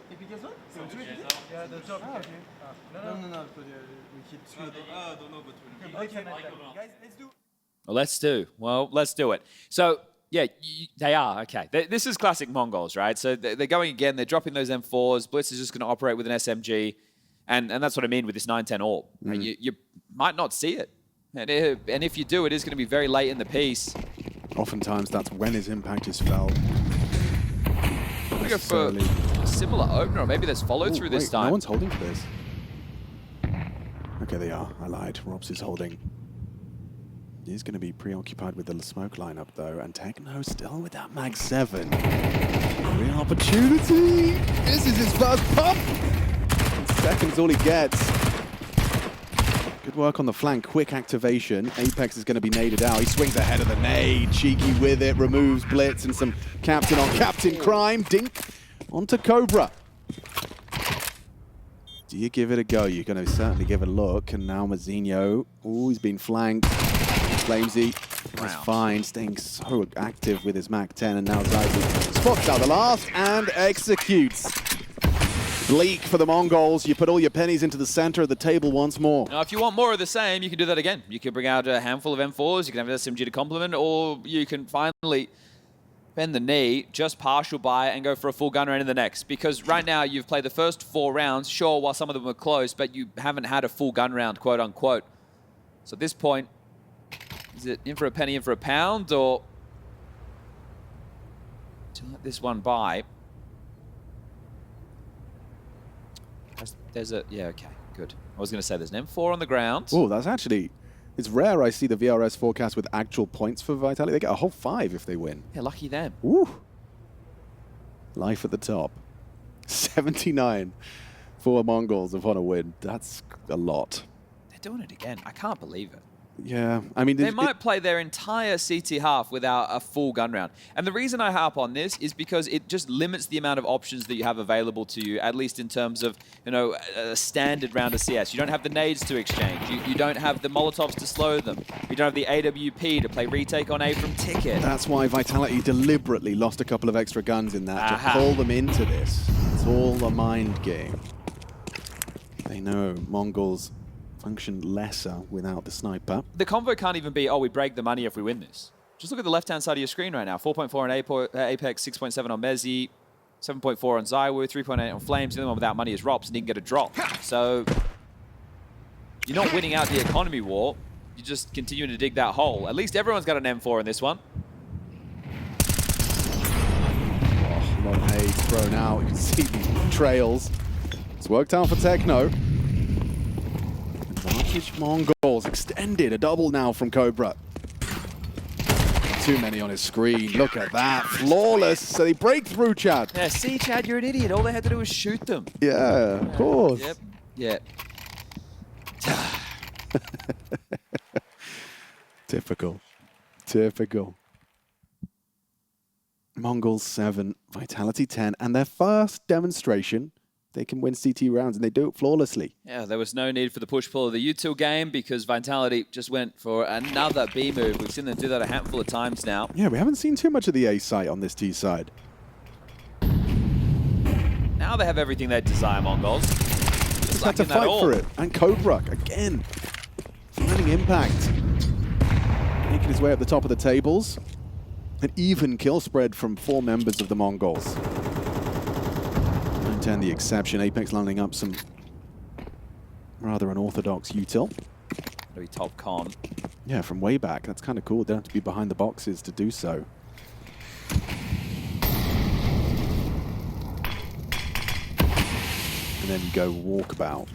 Well, let's do it. So, yeah, they are. Okay. This is classic MongolZ, right? So they're going again. They're dropping those M4s. Blitz is just going to operate with an SMG. And that's what I mean with this 9-10 AWP. Right? You might not see it. And if you do, it is going to be very late in the piece. Oftentimes, that's when his impact is felt. I'm going to go for a similar opener, or maybe there's follow-through this time. No one's holding for this. Okay, they are. I lied. Robs is holding. He's going to be preoccupied with the smoke lineup, though. And Techno still with that Mag 7. Real opportunity. This is his first pump. Second's all he gets. Good work on the flank. Quick activation. Apex is going to be naded out. He swings ahead of the nade. Cheeky with it. Removes Blitz and some captain on captain crime. Dink onto Cobra. Do you give it a go? You're going to certainly give it a look. And now Mazinho. Oh, he's been flanked. Flamesy is fine, staying so active with his Mac 10, and now Zaibu spots out the last and executes. Bleak for the MongolZ. You put all your pennies into the center of the table once more. Now, if you want more of the same, you can do that again. You can bring out a handful of M4s, you can have an SMG to complement, or you can finally bend the knee, just partial buy, and go for a full gun round in the next. Because right now, you've played the first 4 rounds, sure, while some of them were close, but you haven't had a full gun round, quote unquote. So at this point, is it in for a penny, in for a pound, or to let this one by? There's a, yeah, okay, good. I was going to say there's an M4 on the ground. Oh, that's actually, it's rare I see the VRS forecast with actual points for Vitality. They get a whole 5 if they win. Yeah, lucky them. Woo. Life at the top. 79 for MongolZ upon a win. That's a lot. They're doing it again. I can't believe it. Yeah, I mean... They might play their entire CT half without a full gun round. And the reason I harp on this is because it just limits the amount of options that you have available to you, at least in terms of, you know, a standard round of CS. You don't have the nades to exchange. You don't have the Molotovs to slow them. You don't have the AWP to play retake on A from Ticket. That's why Vitality deliberately lost a couple of extra guns in that to pull them into this. It's all a mind game. They know MongolZ function lesser without the sniper. The convo can't even be, oh, we break the money if we win this. Just look at the left-hand side of your screen right now. 4.4 on Apex, 6.7 on Mezzi, 7.4 on Zywu, 3.8 on Flames. The only one without money is Rops, and he can get a drop. So you're not winning out the economy war. You're just continuing to dig that hole. At least everyone's got an M4 in this one. Oh, a lot of nades thrown out. You can see the trails. It's worked out for Techno. Advantage MongolZ extended. A double now from Cobra. Too many on his screen. Look at that. Flawless. So they break through, Chad. Yeah, see, Chad, you're an idiot. All they had to do was shoot them. Yeah, of course. Yep. Yeah. Typical. Typical. MongolZ 7, Vitality 10, and their first demonstration. They can win CT rounds, and they do it flawlessly. Yeah, there was no need for the push-pull of the util game because Vitality just went for another B move. We've seen them do that a handful of times now. Yeah, we haven't seen too much of the A site on this T side. Now they have everything they desire, MongolZ. Just had to fight for it. And Cobra, again, finding impact. Making his way up the top of the tables. An even kill spread from 4 members of the MongolZ. 9-10 the exception. Apex lining up some rather unorthodox util. Very top con. Yeah, from way back. That's kind of cool. They don't have to be behind the boxes to do so. And then you go walkabout.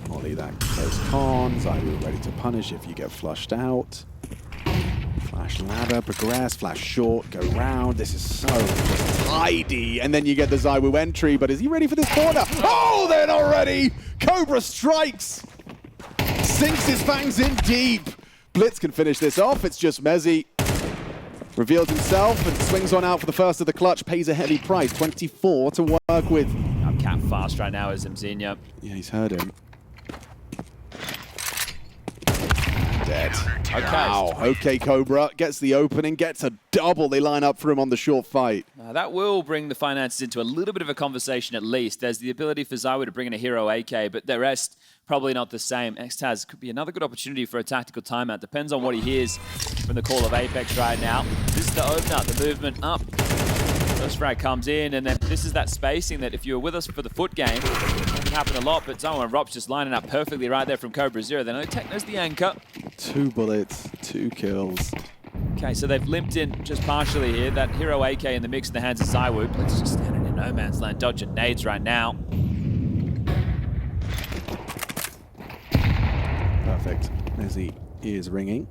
Molly that close cons. Are you ready to punish if you get flushed out? Flash ladder, progress, flash short, go round. This is so just tidy. And then you get the Zywu entry, but is he ready for this corner? Oh, they're not ready! Cobra strikes! Sinks his fangs in deep. Blitz can finish this off. It's just Mezzi. Reveals himself and swings on out for the first of the clutch. Pays a heavy price, 24 to work with. I'm cap fast right now as Mzinha. Yeah, he's heard him. Dead. Okay. Wow. Okay, Cobra gets the opening, gets a double. They line up for him on the short fight. That will bring the finances into a little bit of a conversation at least. There's the ability for Zywu to bring in a hero AK, but the rest probably not the same. Xtaz could be another good opportunity for a tactical timeout. Depends on what he hears from the call of Apex right now. This is the opener, the movement up. First frag comes in, and then this is that spacing that if you were with us for the FUT game, it can happen a lot, but Zywu and Rops just lining up perfectly right there from Cobra Zero. They know Techno's the anchor. 2 bullets, 2 kills. Okay, so they've limped in just partially here. That hero AK in the mix in the hands of Zywu. Blitz just standing in no man's land, dodging nades right now. Perfect. Mezzi ears ringing,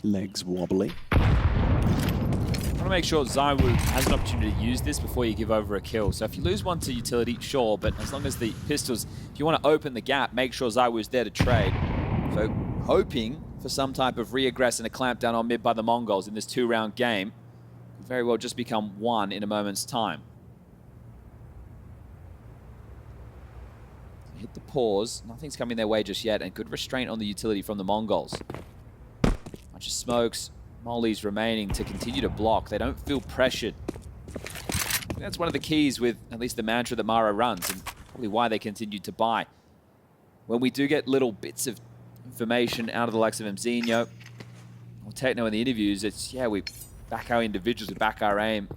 legs wobbly. I want to make sure Zywu has an opportunity to use this before you give over a kill. So if you lose one to utility, sure, but as long as the pistols, if you want to open the gap, make sure Zywu is there to trade. So hoping for some type of re-aggress and a clamp down on mid by the MongolZ in this 2-round game. Could very well just become 1 in a moment's time. Hit the pause. Nothing's coming their way just yet, and good restraint on the utility from the MongolZ. Bunch of smokes. Molly's remaining to continue to block. They don't feel pressured. I think that's one of the keys with at least the mantra that Mara runs, and probably why they continue to buy. When we do get little bits of information out of the likes of Mzinha or Techno in the interviews, it's, yeah, we back our individuals, we back our aim.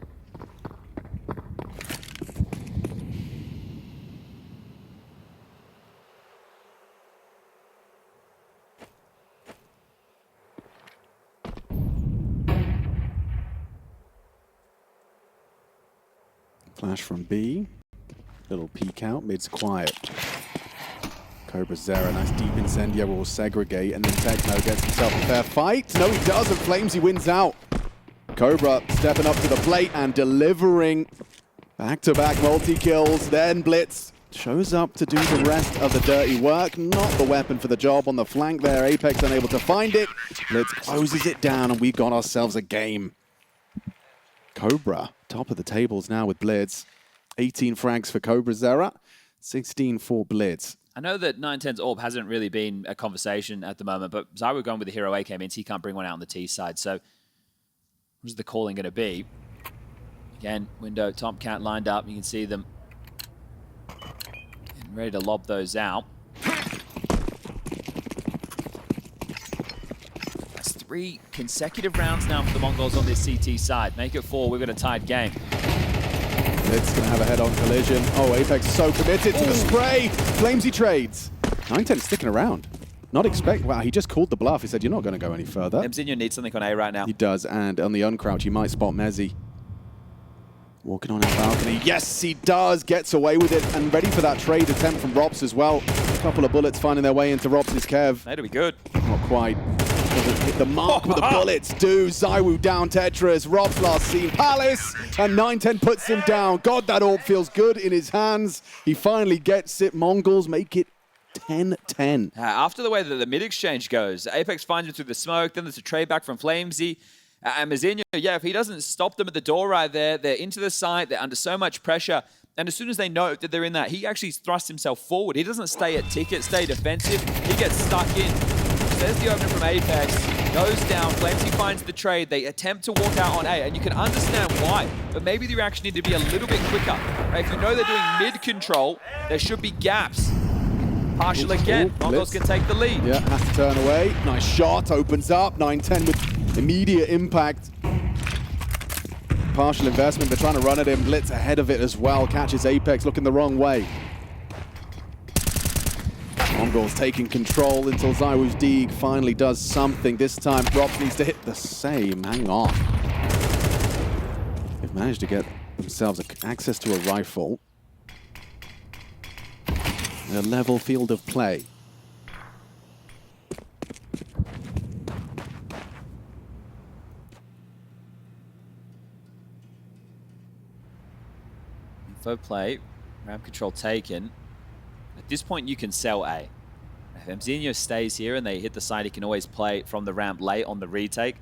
Flash from B. Little peek out. Mid's quiet. CobraZera, nice deep incendiary will segregate, and then Techno gets himself a fair fight. No, he doesn't. Flamesy wins out. Cobra stepping up to the plate and delivering back-to-back multi-kills. Then Blitz shows up to do the rest of the dirty work. Not the weapon for the job on the flank there. Apex unable to find it. Blitz closes it down, and we've got ourselves a game. Cobra, top of the tables now with Blitz. 18 frags for CobraZera, 16 for Blitz. I know that 910's AWP hasn't really been a conversation at the moment, but Zywo going with the Hero AK means he can't bring one out on the T side. So what's the calling going to be? Again, window, top cat lined up. You can see them getting ready to lob those out. That's 3 consecutive rounds now for the Mongols on this CT side. Make it 4. We've got a tied game. Blitz going to have a head-on collision. Oh, Apex so committed to the spray. Flamesy trades. 910 sticking around. Not expect. Wow, he just called the bluff. He said, you're not going to go any further. MZinho needs something on A right now. He does, and on the uncrouch, he might spot Mezzy. Walking on our balcony. Yes, he does. Gets away with it, and ready for that trade attempt from Robs as well. A couple of bullets finding their way into Robs' Kev. That'll be good. Not quite. Doesn't hit the mark, but the bullets do. Zywu down Tetris. Rob's last seen Palace, and 910 puts him down. God, that AWP feels good in his hands. He finally gets it. Mongols make it 10-10. After the way that the mid-exchange goes, Apex finds him through the smoke, then there's a trade back from Flamesy. And MZinho, yeah, if he doesn't stop them at the door right there, they're into the site, they're under so much pressure. And as soon as they know that they're in that, he actually thrusts himself forward. He doesn't stay at ticket, stay defensive. He gets stuck in. There's the opener from Apex, goes down, Flamesy finds the trade, they attempt to walk out on A, and you can understand why, but maybe the reaction need to be a little bit quicker. Right? If you know they're doing mid-control, there should be gaps. Partial again, Mongols can take the lead. Yeah, has to turn away. Nice shot, opens up, 910 with immediate impact. Partial investment, they're trying to run at him, Blitz ahead of it as well, catches Apex looking the wrong way. Mongols taking control until Zywu's Deeg finally does something. This time, Robs needs to hit the same. Hang on. They've managed to get themselves access to a rifle. And a level field of play. Info play, ramp control taken. At this point, you can sell A. If MZinho stays here and they hit the side, he can always play from the ramp late on the retake.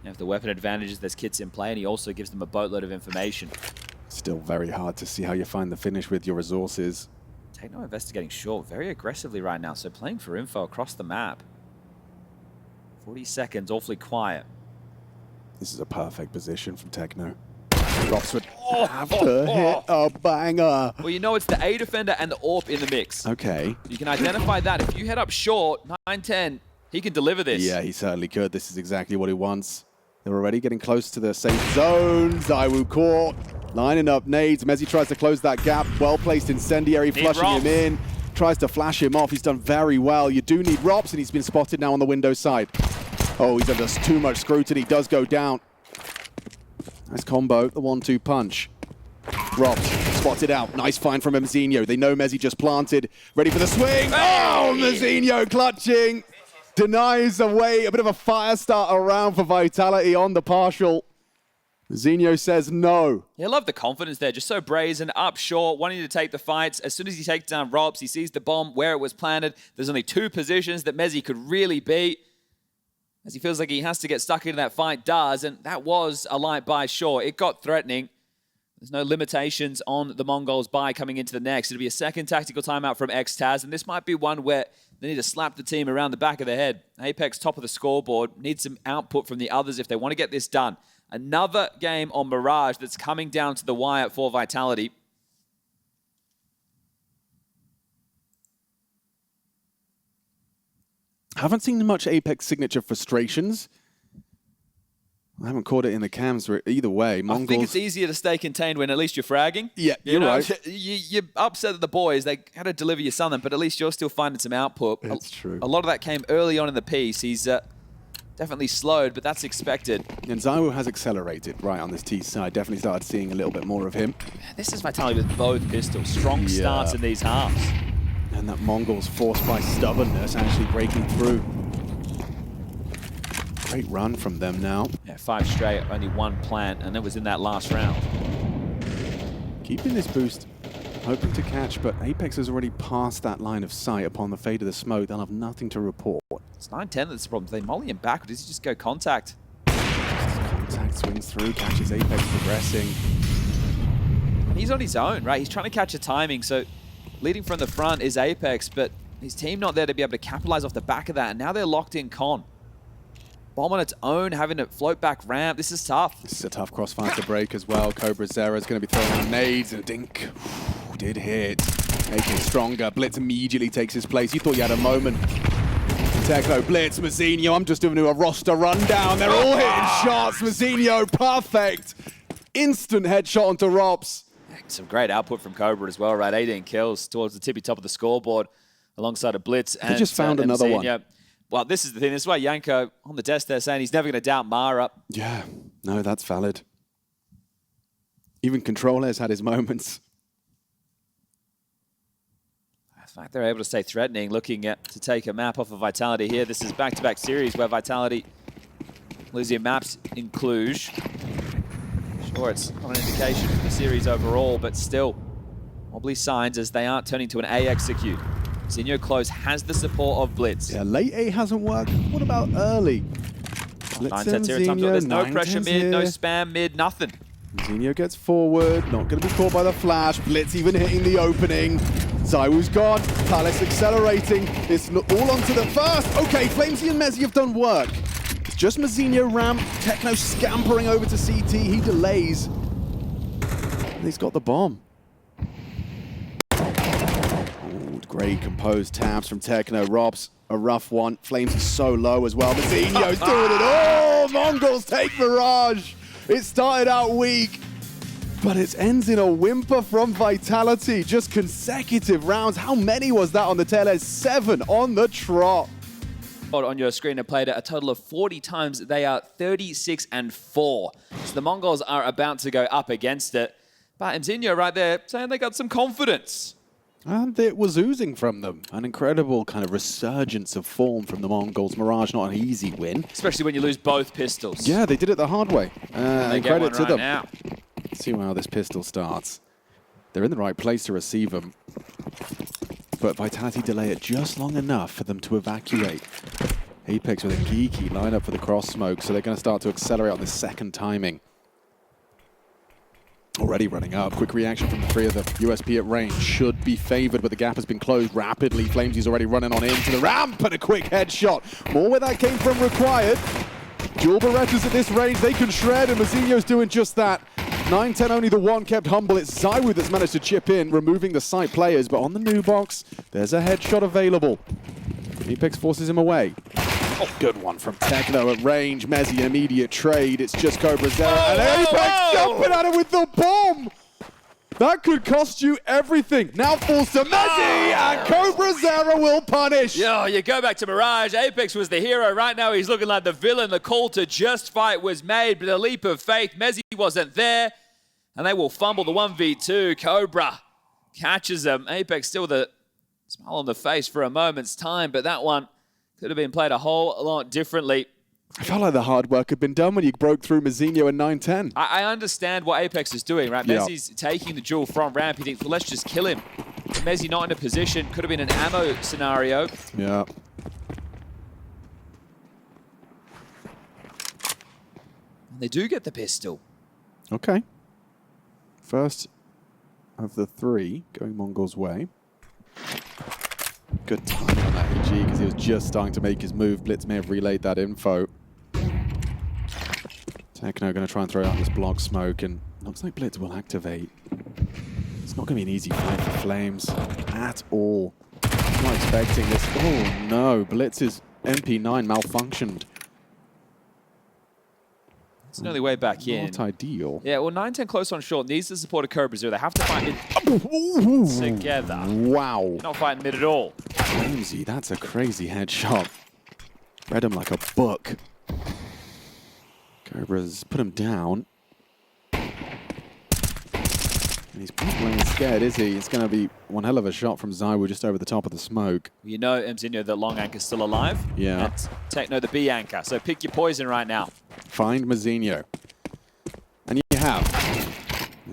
And if the weapon advantages, there's kits in play, and he also gives them a boatload of information. Still very hard to see how you find the finish with your resources. Techno investigating short very aggressively right now, so playing for info across the map. 40 seconds, awfully quiet. This is a perfect position from Techno. Robs would have to hit a banger. Well, you know it's the A defender and the AWP in the mix. Okay. You can identify that. If you head up short, 910, he can deliver this. Yeah, he certainly could. This is exactly what he wants. They're already getting close to the safe zone. Zywu caught, lining up nades. Mezzy tries to close that gap. Well-placed incendiary, flushing him in. Tries to flash him off. He's done very well. You do need Robs, and he's been spotted now on the window side. Oh, he's under too much scrutiny. Does go down. Nice combo, the 1-2 punch. Robs spotted out. Nice find from MZinho. They know Mezzy just planted. Ready for the swing. Oh, MZinho clutching. Denies away. A bit of a fire starter round for Vitality on the partial. MZinho says no. Yeah, I love the confidence there. Just so brazen, up short, wanting to take the fights. As soon as he takes down Robs, he sees the bomb where it was planted. There's only 2 positions that Mezzy could really beat. As he feels like he has to get stuck into that fight, does, and that was a light buy short. It got threatening. There's no limitations on the Mongols buy coming into the next. It'll be a second tactical timeout from Xtaz, and this might be one where they need to slap the team around the back of the head. Apex top of the scoreboard, needs some output from the others if they want to get this done. Another game on Mirage that's coming down to the wire for Vitality. Haven't seen much Apex signature frustrations. I haven't caught it in the cams either way. I think it's easier to stay contained when at least you're fragging. Yeah, you're right. You're upset at the boys. They had to deliver you something, but at least you're still finding some output. That's true. A lot of that came early on in the piece. He's definitely slowed, but that's expected. And Zywu has accelerated right on this T side. Definitely started seeing a little bit more of him. This is Vitality with both pistols. Strong starts in these halves. And that MongolZ forced by stubbornness actually breaking through. Great run from them now. Yeah, 5 straight, only 1 plant, and it was in that last round. Keeping this boost, hoping to catch, but Apex has already passed that line of sight upon the fade of the smoke. They'll have nothing to report. It's 9-10 that's the problem. Do they molly him back, or does he just go contact? Contact swings through, catches Apex progressing. And he's on his own, right? He's trying to catch a timing, so leading from the front is Apex, but his team not there to be able to capitalize off the back of that, and now they're locked in con. Bomb on its own, having to float back ramp. This is tough. This is a tough crossfire to break as well. CobraZero is going to be throwing out nades, and Dink did hit. Making it stronger. Blitz immediately takes his place. You thought you had a moment. Techno, Blitz, Mazzinho. I'm just doing a roster rundown. They're all hitting shots. Mazzinho, perfect. Instant headshot onto Rops. Some great output from Cobra as well, right? 18 kills towards the tippy top of the scoreboard alongside a Blitz. They just found another one. Well, this is the thing. This is why Yanko on the desk there saying he's never going to doubt Mara. Yeah, no, that's valid. Even Controller's had his moments. The fact they're able to stay threatening, looking to take a map off of Vitality here. This is back-to-back series where Vitality losing maps in Cluj. Sure, it's not an indication for the series overall, but still wobbly signs as they aren't turning to an A execute. Zinho Close has the support of Blitz. Yeah, late A hasn't worked. What about early? Blitz and Zinho, there's no pressure mid, no spam mid, nothing. Zinho gets forward, not going to be caught by the flash. Blitz even hitting the opening. Zywu's gone. Palace accelerating. It's all onto the first. Okay, Flamesy and Mezzy have done work. It's just Mazzinho ramp. Techno scampering over to CT. He delays. And he's got the bomb. Great composed tabs from Techno. Robs, a rough one. Flames is so low as well. Mazzinho's doing it all. MongolZ take Mirage. It started out weak, but it ends in a whimper from Vitality. Just consecutive rounds. How many was that on the tail end? 7 on the trot. On your screen, have played it a total of 40 times. They are 36-4. So the MongolZ are about to go up against it. But Zinho right there saying they got some confidence. And it was oozing from them. An incredible kind of resurgence of form from the MongolZ. Mirage, not an easy win. Especially when you lose both pistols. Yeah, they did it the hard way. And credit to them. Now. Let's see how this pistol starts. They're in the right place to receive them. But Vitality delay it just long enough for them to evacuate. Apex with a geeky lineup for the cross smoke, so they're going to start to accelerate on this second timing. Already running up. Quick reaction from the 3 of the USP at range. Should be favored, but the gap has been closed rapidly. Flamesy's already running on into the ramp, and a quick headshot. More where that came from required. Dual Berettas at this range, they can shred, and Mazzinho's doing just that. 9-10, only the one kept humble. It's Zywu that's managed to chip in, removing the site players, but on the new box, there's a headshot available. Apex forces him away. Oh, good one from Techno at range. Mezzy, an immediate trade. It's just CobraZero. And Apex jumping at it with the bomb. That could cost you everything. Now falls to Mezzy, and CobraZero will punish. Yo, you go back to Mirage. Apex was the hero. Right now, he's looking like the villain. The call to just fight was made, but a leap of faith. Mezzy wasn't there, and they will fumble the 1v2. Cobra catches them. Apex still with a smile on the face for a moment's time, but that one could have been played a whole lot differently. I felt like the hard work had been done when you broke through Mazzinho in 9-10. I understand what Apex is doing, right? Yeah. Mezzy's taking the duel from ramp. He thinks, well, let's just kill him. Mezzy not in a position. Could have been an ammo scenario. Yeah. And they do get the pistol. Okay. First of the 3 going MongolZ way. Good timing on that AG because he was just starting to make his move. Blitz may have relayed that info. Techno going to try and throw out this block smoke, and looks like Blitz will activate. It's not going to be an easy fight for Flames at all. I'm not expecting this. Oh no, Blitz's MP9 malfunctioned. It's nearly way back in. Not ideal. Yeah, well, 9-10 close on short needs the support of Cobra Zero. They have to fight mid together. Wow. Not fighting mid at all. Crazy, that's a crazy headshot. Read him like a book. Cobra's put him down. And he's not playing scared, is he? It's going to be one hell of a shot from Zywu just over the top of the smoke. You know, Mzinho, that long anchor's still alive. Yeah. And Techno, the B anchor. So pick your poison right now. Find Mzinho. And you have.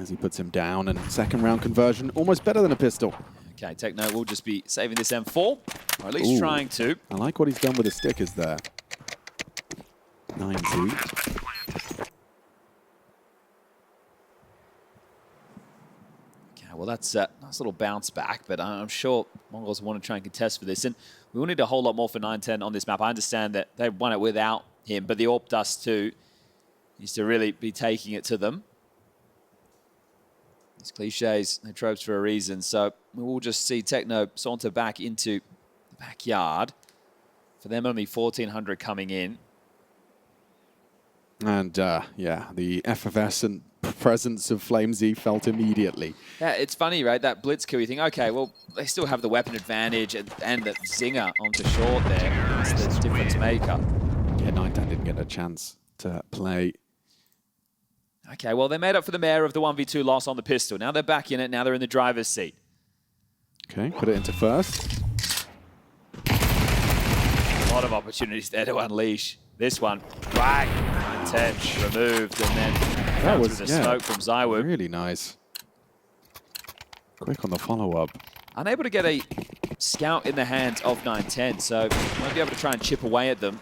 As he puts him down, and second round conversion, almost better than a pistol. Okay, Techno will just be saving this M4, or at least Ooh. trying to. I like what he's done with the stickers there. 9-2. Well, that's a nice little bounce back, but I'm sure MongolZ want to try and contest for this. And we will need a whole lot more for 9-10 on this map. I understand that they've won it without him, but the AWP Dust 2 needs to really be taking it to them. These cliches, they're tropes for a reason. So we will just see Techno saunter back into the backyard. For them, only 1,400 coming in. And yeah, the effervescent presence of FlameZ felt immediately. Yeah, it's funny, right? That blitz kill, you think, okay, well, they still have the weapon advantage and the zinger onto short there. That's the difference maker. Yeah, 9-10 didn't get a chance to play. Okay, well, they made up for the mayor of the 1v2 loss on the pistol. Now they're back in it. Now they're in the driver's seat. Okay, put it into first. A lot of opportunities there to unleash. This one, right, 9-10, removed, and then That was the smoke from Zywu. Really nice. Quick on the follow-up. Unable to get a scout in the hands of 9-10, so might be able to try and chip away at them.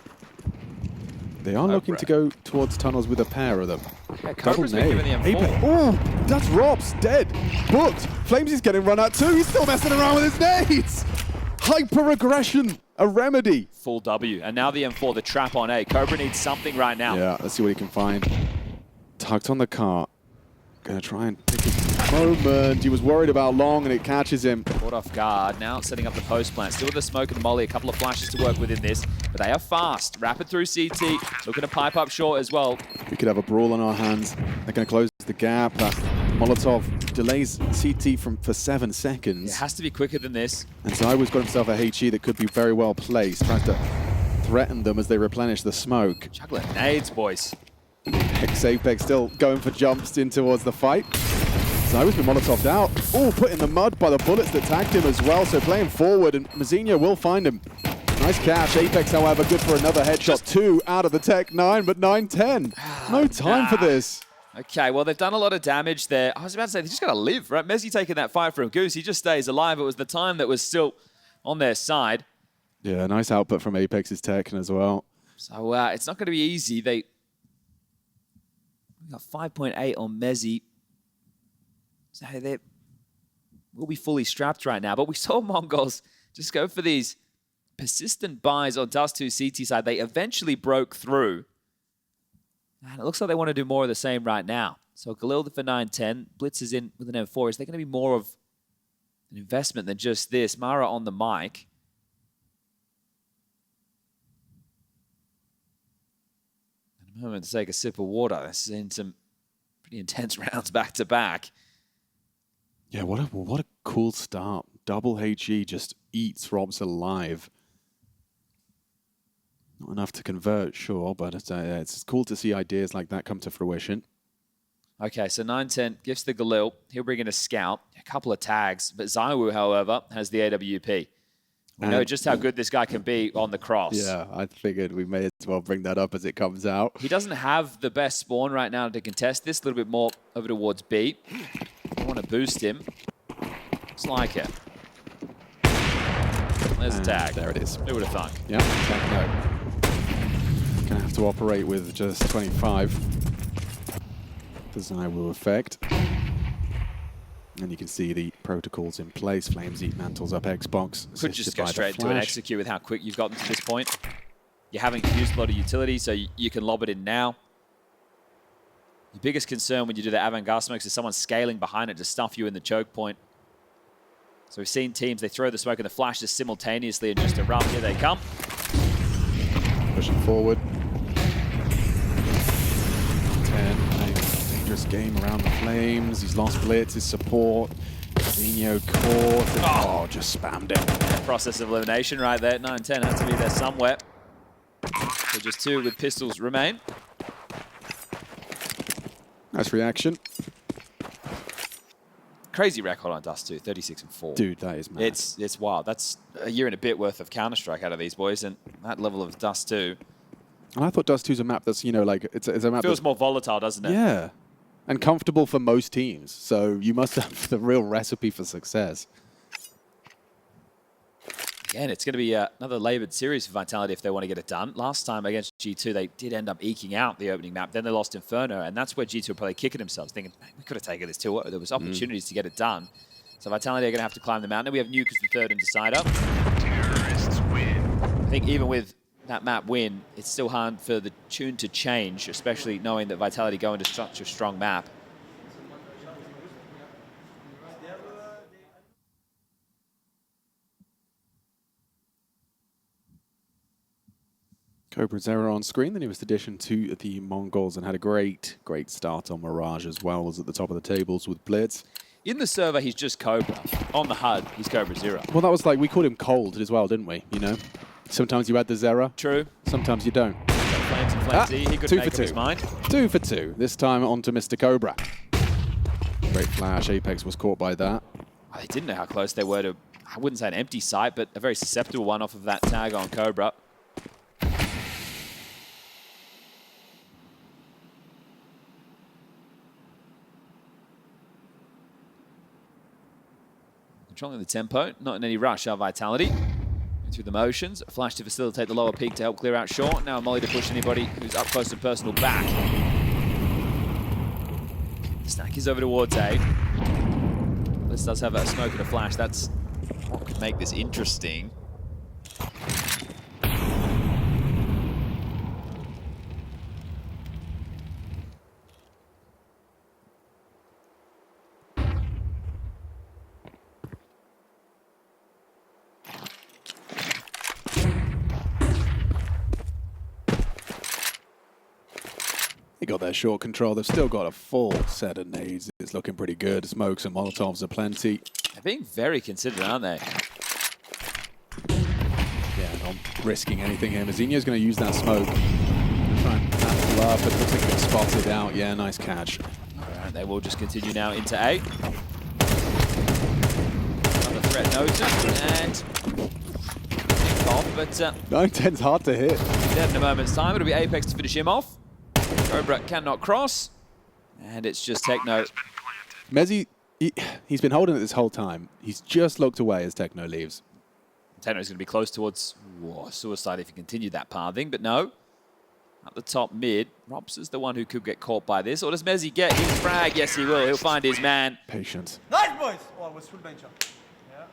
They are looking to go towards tunnels with a pair of them. Yeah, Cobra's been given the M4. Apex. Oh, that's Rob's dead. Booked. Flames is getting run out too. He's still messing around with his nades. Hyper aggression, a remedy. Full W, and now the M4, the trap on A. Cobra needs something right now. Yeah, let's see what he can find. Tucked on the cart. Gonna try and pick his moment. He was worried about long and it catches him. Caught off guard, now setting up the post plant. Still with the smoke and molly, a couple of flashes to work with in this, but they are fast. Rapid through CT, looking to pipe up short as well. We could have a brawl on our hands. They're gonna close the gap. Molotov delays CT for 7 seconds. It has to be quicker than this. And Zywo's got himself a HE that could be very well placed. Tries to threaten them as they replenish the smoke. Juggling nades, boys. Apex still going for jumps in towards the fight. Zywo's been Molotoved out. Oh, put in the mud by the bullets that tagged him as well. So playing forward, and Mzinho will find him. Nice catch. Apex, however, good for another headshot. 2 out of the Tech 9, but 9-10. No time for this. Okay, well, they've done a lot of damage there. I was about to say, they just got to live, right? Messi taking that fight from Goose. He just stays alive. It was the time that was still on their side. Yeah, nice output from Apex's Tech as well. So it's not going to be easy. We got 5.8 on Messi. So they will be fully strapped right now. But we saw MongolZ just go for these persistent buys on Dust 2 CT side. They eventually broke through. And it looks like they want to do more of the same right now. So Galil for 9-10. Blitz is in with an M4. Is there going to be more of an investment than just this? Mara on the mic. In a moment to take a sip of water. This is in some pretty intense rounds back to back. Yeah, what a cool start. Double HE just eats Robs alive. Not enough to convert, sure, but it's cool to see ideas like that come to fruition. Okay, so 9-10 gifts the Galil. He'll bring in a scout, a couple of tags, but Zywu, however, has the AWP. We know just how good this guy can be on the cross. Yeah, I figured we may as well bring that up as it comes out. He doesn't have the best spawn right now to contest this. A little bit more over towards B. I want to boost him. Looks like it. There's a tag. There it is. Who would have thunk? Yeah, tag no. Gonna have to operate with just 25. The Zywu effect. And you can see the protocols in place. Flames eat mantles up Xbox. Could just go straight into an execute with how quick you've gotten to this point. You haven't used a lot of utility, so you can lob it in now. The biggest concern when you do the avant-garde smokes is someone scaling behind it to stuff you in the choke point. So we've seen teams, they throw the smoke and the flashes simultaneously and just erupt. Here they come. Pushing forward. dangerous game around the flames. He's lost Blitz, his support. Zinho caught. Oh, just spammed him. Process of elimination right there. 9-10 had to be there somewhere. So just 2 with pistols remain. Nice reaction. Crazy record on Dust 2, 36-4. Dude, that is mad. It's wild. That's a year and a bit worth of Counter-Strike out of these boys, and that level of Dust 2. And I thought Dust 2 is a map that's, you know, like, it's a map Feels more volatile, doesn't it? Yeah. And comfortable for most teams. So you must have the real recipe for success. Again, it's going to be another laboured series for Vitality if they want to get it done. Last time against G2, they did end up eking out the opening map. Then they lost Inferno, and that's where G2 were probably kicking themselves, thinking, man, we could have taken this 2-0. There was opportunities to get it done. So Vitality are going to have to climb the mountain. We have Nuke as the third and decider. Terrorists win. I think even with that map win, it's still hard for the tune to change, especially knowing that Vitality go into such a strong map. Cobra Zero on screen, then he was addition to the Mongols and had a great start on Mirage as well, was at the top of the tables with Blitz. In the server, he's just Cobra. On the HUD, he's Cobra Zero. Well, that was like, we called him cold as well, didn't we? You know? Sometimes you add the Zera. True. Sometimes you don't. Flames and Flamesy, he could 2 make for up 2. his mind. 2 for 2. This time onto Mr. Cobra. Great flash. Apex was caught by that. They didn't know how close they were to, I wouldn't say an empty site, but a very susceptible one off of that tag on Cobra. Controlling the tempo, not in any rush, our Vitality. Through the motions, a flash to facilitate the lower peak to help clear out short. Now a molly to push anybody who's up close and personal back. Snack is over towards A. This does have a smoke and a flash. That's what could make this interesting. They got their short control. They've still got a full set of nades. It's looking pretty good. Smokes and Molotovs are plenty. They're being very considerate, aren't they? Yeah, not risking anything here. Mazzinho's going to use that smoke. Try and pull up. It looks like it's spotted out. Yeah, nice catch. All right, they will just continue now into A. Another threat noted, and off, but 9-10's hard to hit. dead in a moment's time. It'll be Apex to finish him off. Cobra cannot cross, and it's just Techno. Mezzi, he's been holding it this whole time. He's just looked away as Techno leaves. Techno's going to be close towards suicide if he continued that pathing, but no. At the top mid, Robs is the one who could get caught by this. Or does Mezzi get his frag? Yes, he will. He'll find his man. Patience. Nice, boys! Oh, I was full bench. Yeah.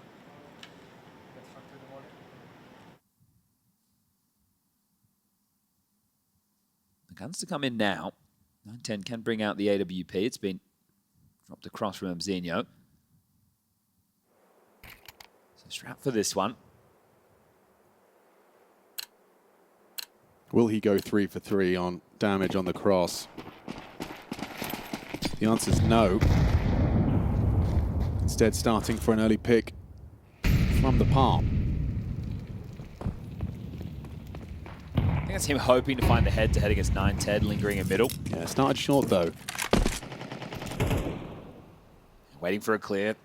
The guns to come in now. 9-10 can bring out the AWP. It's been dropped across from Zinho. So strap for this one. Will he go 3 for 3 on damage on the cross? The answer is no. Instead, starting for an early pick from the palm. I think that's him hoping to find the head-to-head against 9-10, lingering in middle. Yeah, started short though. Waiting for a clear.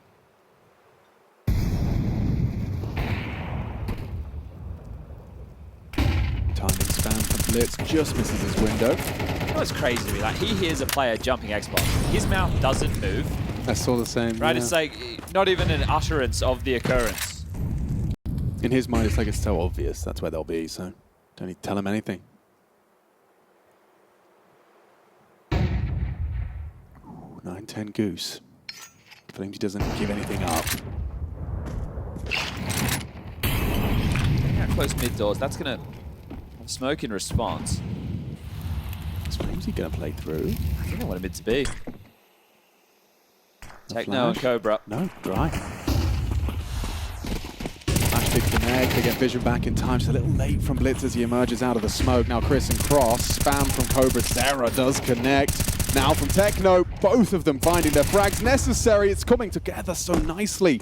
Timing spam from Blitz, just misses his window. That's crazy to me. Like, he hears a player jumping Xbox. His mouth doesn't move. I saw the same. Right? Yeah. It's like not even an utterance of the occurrence. In his mind, it's like it's so obvious. That's where they'll be, so don't need to tell him anything. Ooh, 9-10 Goose. Flames doesn't give anything up. Yeah, close mid doors. That's going to smoke in response. Is Flamesy going to play through? I think I want him mid to be. Techno and Cobra. No, dry. Flash to connect. They get vision back in time. Just a little late from Blitz as he emerges out of the smoke. Now Chris and Cross. Spam from Cobra. Sarah does connect. Now from Techno, both of them finding their frags necessary. It's coming together so nicely.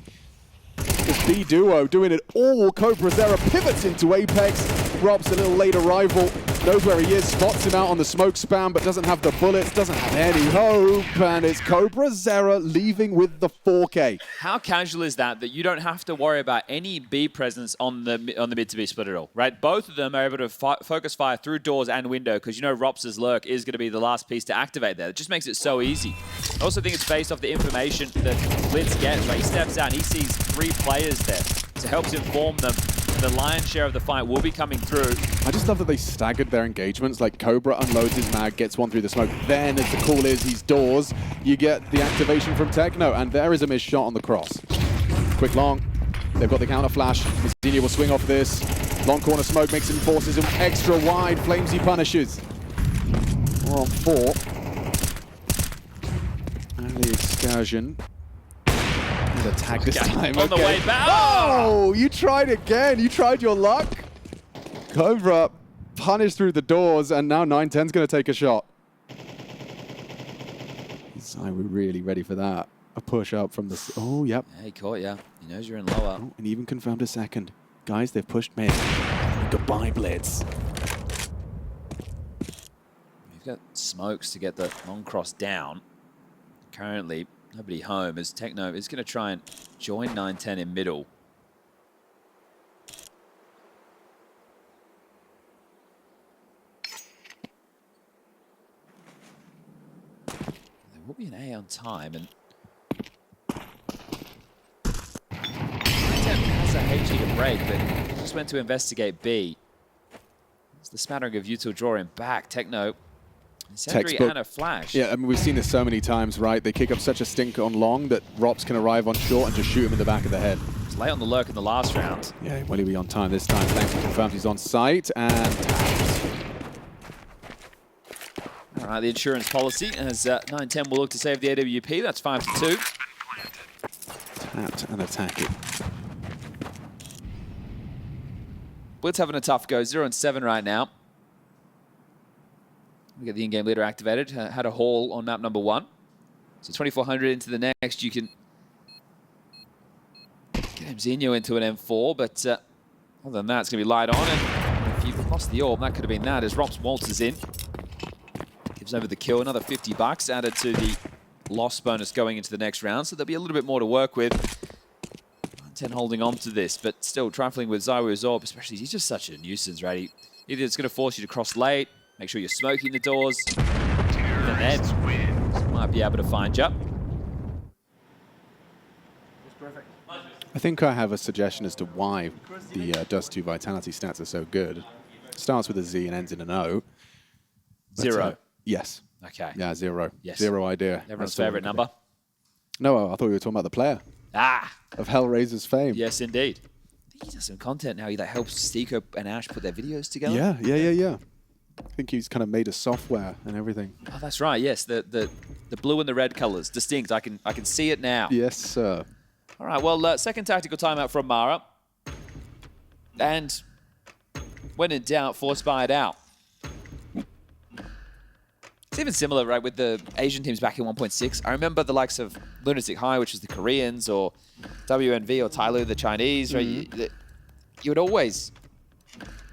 This B duo doing it all. CobraZera pivots into Apex. Rob's a little late arrival. Knows where he is, spots him out on the smoke spam, but doesn't have the bullets, doesn't have any hope. And it's CobraZera leaving with the 4K. How casual is that you don't have to worry about any B presence on the mid to B split at all, right? Both of them are able to focus fire through doors and window because you know Rops's lurk is going to be the last piece to activate there. It just makes it so easy. I also think it's based off the information that Blitz gets, right? He steps out and he sees 3 players there, so it helps inform them. The lion's share of the fight will be coming through. I just love that they staggered their engagements. Like Cobra unloads his mag, gets one through the smoke. Then, as the call is, he's doors. You get the activation from Techno, and there is a missed shot on the cross. Quick long. They've got the counter flash. Mizzini will swing off this. Long corner smoke makes him, forces him extra wide. Flamesy punishes. We're on 4. And the excursion. The tag this time. On the way back. Oh, you tried again. You tried your luck. Cobra punished through the doors, and now 910's going to take a shot. So we're really ready for that. A push up from the... Oh, yep. Yeah, he caught you. He knows you're in lower. Oh, and even confirmed a second. Guys, they've pushed mid. Goodbye, Blitz. You've got smokes to get the long cross down. Currently, nobody home as Techno is going to try and join 910 in middle. There will be an A on time, and 910 has a HE to break, but just went to investigate B. It's the smattering of util drawing back. Techno. Sentry and a flash. Yeah, I mean, we've seen this so many times, right? They kick up such a stink on long that Rops can arrive on short and just shoot him in the back of the head. It's late on the lurk in the last round. Yeah, will he be on time this time? Thanks for confirmed he's on site and tapped. All right, the insurance policy as 910 will look to save the AWP. That's 5-2. Tapped and attack it. Blitz having a tough go. 0-7 right now. We get the in-game leader activated. Had a haul on map number 1. So 2400 into the next. You can get Mzinho into an M4, but other than that, it's going to be light on. And if you've lost the orb, that could have been that as Rops waltzes in. Gives over the kill. Another 50 bucks added to the loss bonus going into the next round. So there'll be a little bit more to work with. 10 holding on to this, but still trifling with Zywoo's orb, especially. He's just such a nuisance, right? Either it's going to force you to cross late, make sure you're smoking the doors, and then might be able to find you. I think I have a suggestion as to why the Dust 2 Vitality stats are so good. Starts with a Z and ends in an O. But, 0. Yes. Okay. Yeah, 0. Yes. 0 idea. Everyone's favorite number. No, I thought we were talking about the player. Ah! Of Hellraiser's fame. Yes, indeed. He does some content now. He like helps Steeko and Ash put their videos together. Yeah. I think he's kind of made a software and everything. Oh, that's right. Yes, the blue and the red colors, distinct. I can see it now. Yes, sir. All right. Well, second tactical timeout from Mara, and when in doubt, force buy it out. It's even similar, right, with the Asian teams back in 1.6. I remember the likes of Lunatic High, which is the Koreans, or WNV or Tyloo, the Chinese, right? You would always...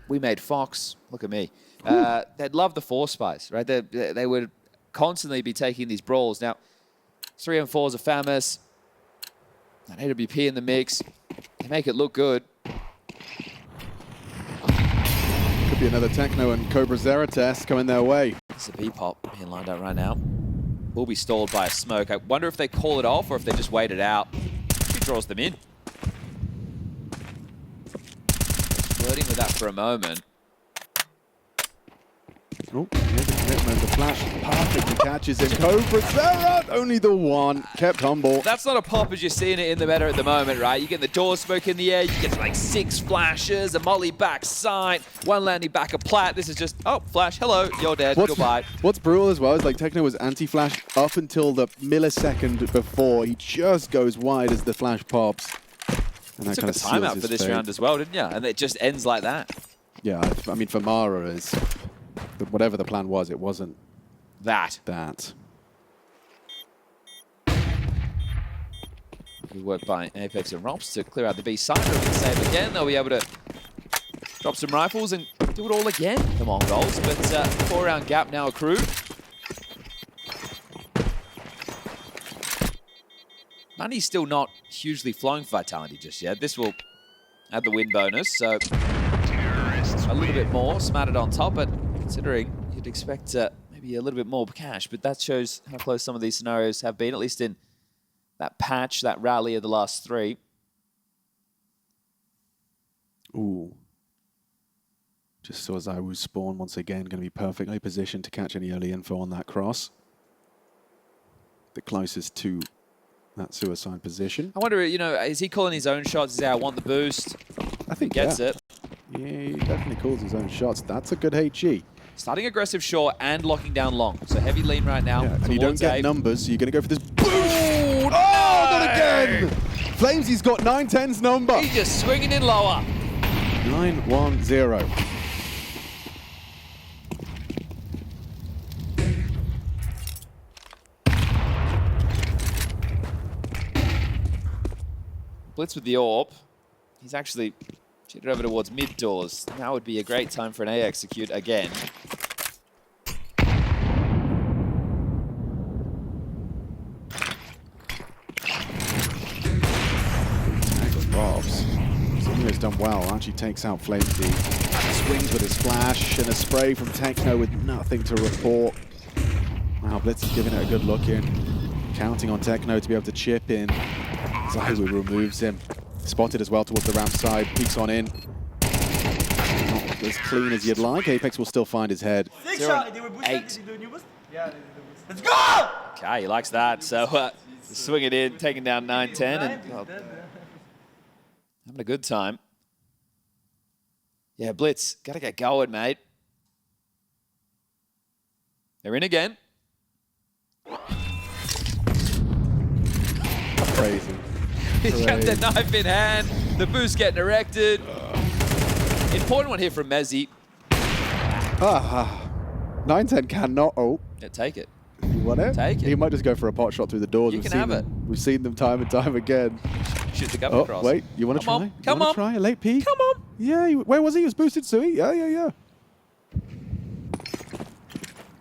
We made Fox. Look at me. They'd love the force buys, right? They would constantly be taking these brawls. Now, 3 and 4s are famous. An AWP in the mix. They make it look good. Could be another Techno and CobraZera test coming their way. It's a B-pop being lined up right now. Will be stalled by a smoke. I wonder if they call it off or if they just wait it out. He draws them in. Flirting with that for a moment. Oh, here's the commitment. The flash perfectly catches him. CobraZera, only the one. Kept humble. That's not a pop as you're seeing it in the meta at the moment, right? You get the door smoke in the air, you get like 6 flashes, a molly backside, 1 landing back a plat. This is just, oh, flash, hello, you're dead, goodbye. What's brutal as well is like Techno was anti-flash up until the millisecond before. He just goes wide as the flash pops. And You that took kind a of timeout for this round as well, didn't you? And it just ends like that. Yeah, I mean, for Mara, whatever the plan was, it wasn't That. that. Good work by Apex and Robs to clear out the B side. They'll save again. They'll be able to drop some rifles and do it all again, the MongolZ. But 4-round gap now accrued. Money's still not hugely flowing for Vitality just yet. This will add the win bonus, so a little bit more smattered on top, but considering you'd expect maybe a little bit more cash, but that shows how close some of these scenarios have been, at least in that patch, that rally of the last 3. Ooh. Just saw ZywOo spawn once again, going to be perfectly positioned to catch any early info on that cross. The closest to that suicide position. I wonder, you know, is he calling his own shots? Is he, I want the boost? I think he gets it. Yeah, he definitely calls his own shots. That's a good HG. Starting aggressive short and locking down long. So heavy lean right now. Yeah, and you don't get numbers, so you're going to go for this boost. Oh, not again! Flamesy's got 910's number. He's just swinging in lower. 9-1-0. Blitz with the AWP. He's actually cheated over towards mid doors. Now would be a great time for an A execute again. Robs. Zimmer's done well. Actually takes out Flamesy. Swings with his flash and a spray from Techno with nothing to report. Wow, Blitz is giving it a good look in. Counting on Techno to be able to chip in. ZywOo removes him. Spotted as well towards the ramp side. Peeks on in. Not as clean as you'd like. Apex will still find his head. 0-8. Yeah, let's go! Okay, he likes that. So swing it in, taking down 9-10 and having a good time. Yeah, Blitz, gotta get going, mate. They're in again. Crazy. He's got the knife in hand. The boost getting erected. Important one here from Mezzy. 910 cannot. Oh, Yeah, take it. you want it? Take it. He might just go for a pot shot through the doors. You can have it. We've seen them time and time again. Shoot the gun Oh, across. wait. You want to Come try? on. Come you on. Try a late peek? Come on. Yeah. Where was he? He was boosted, Sui. Yeah.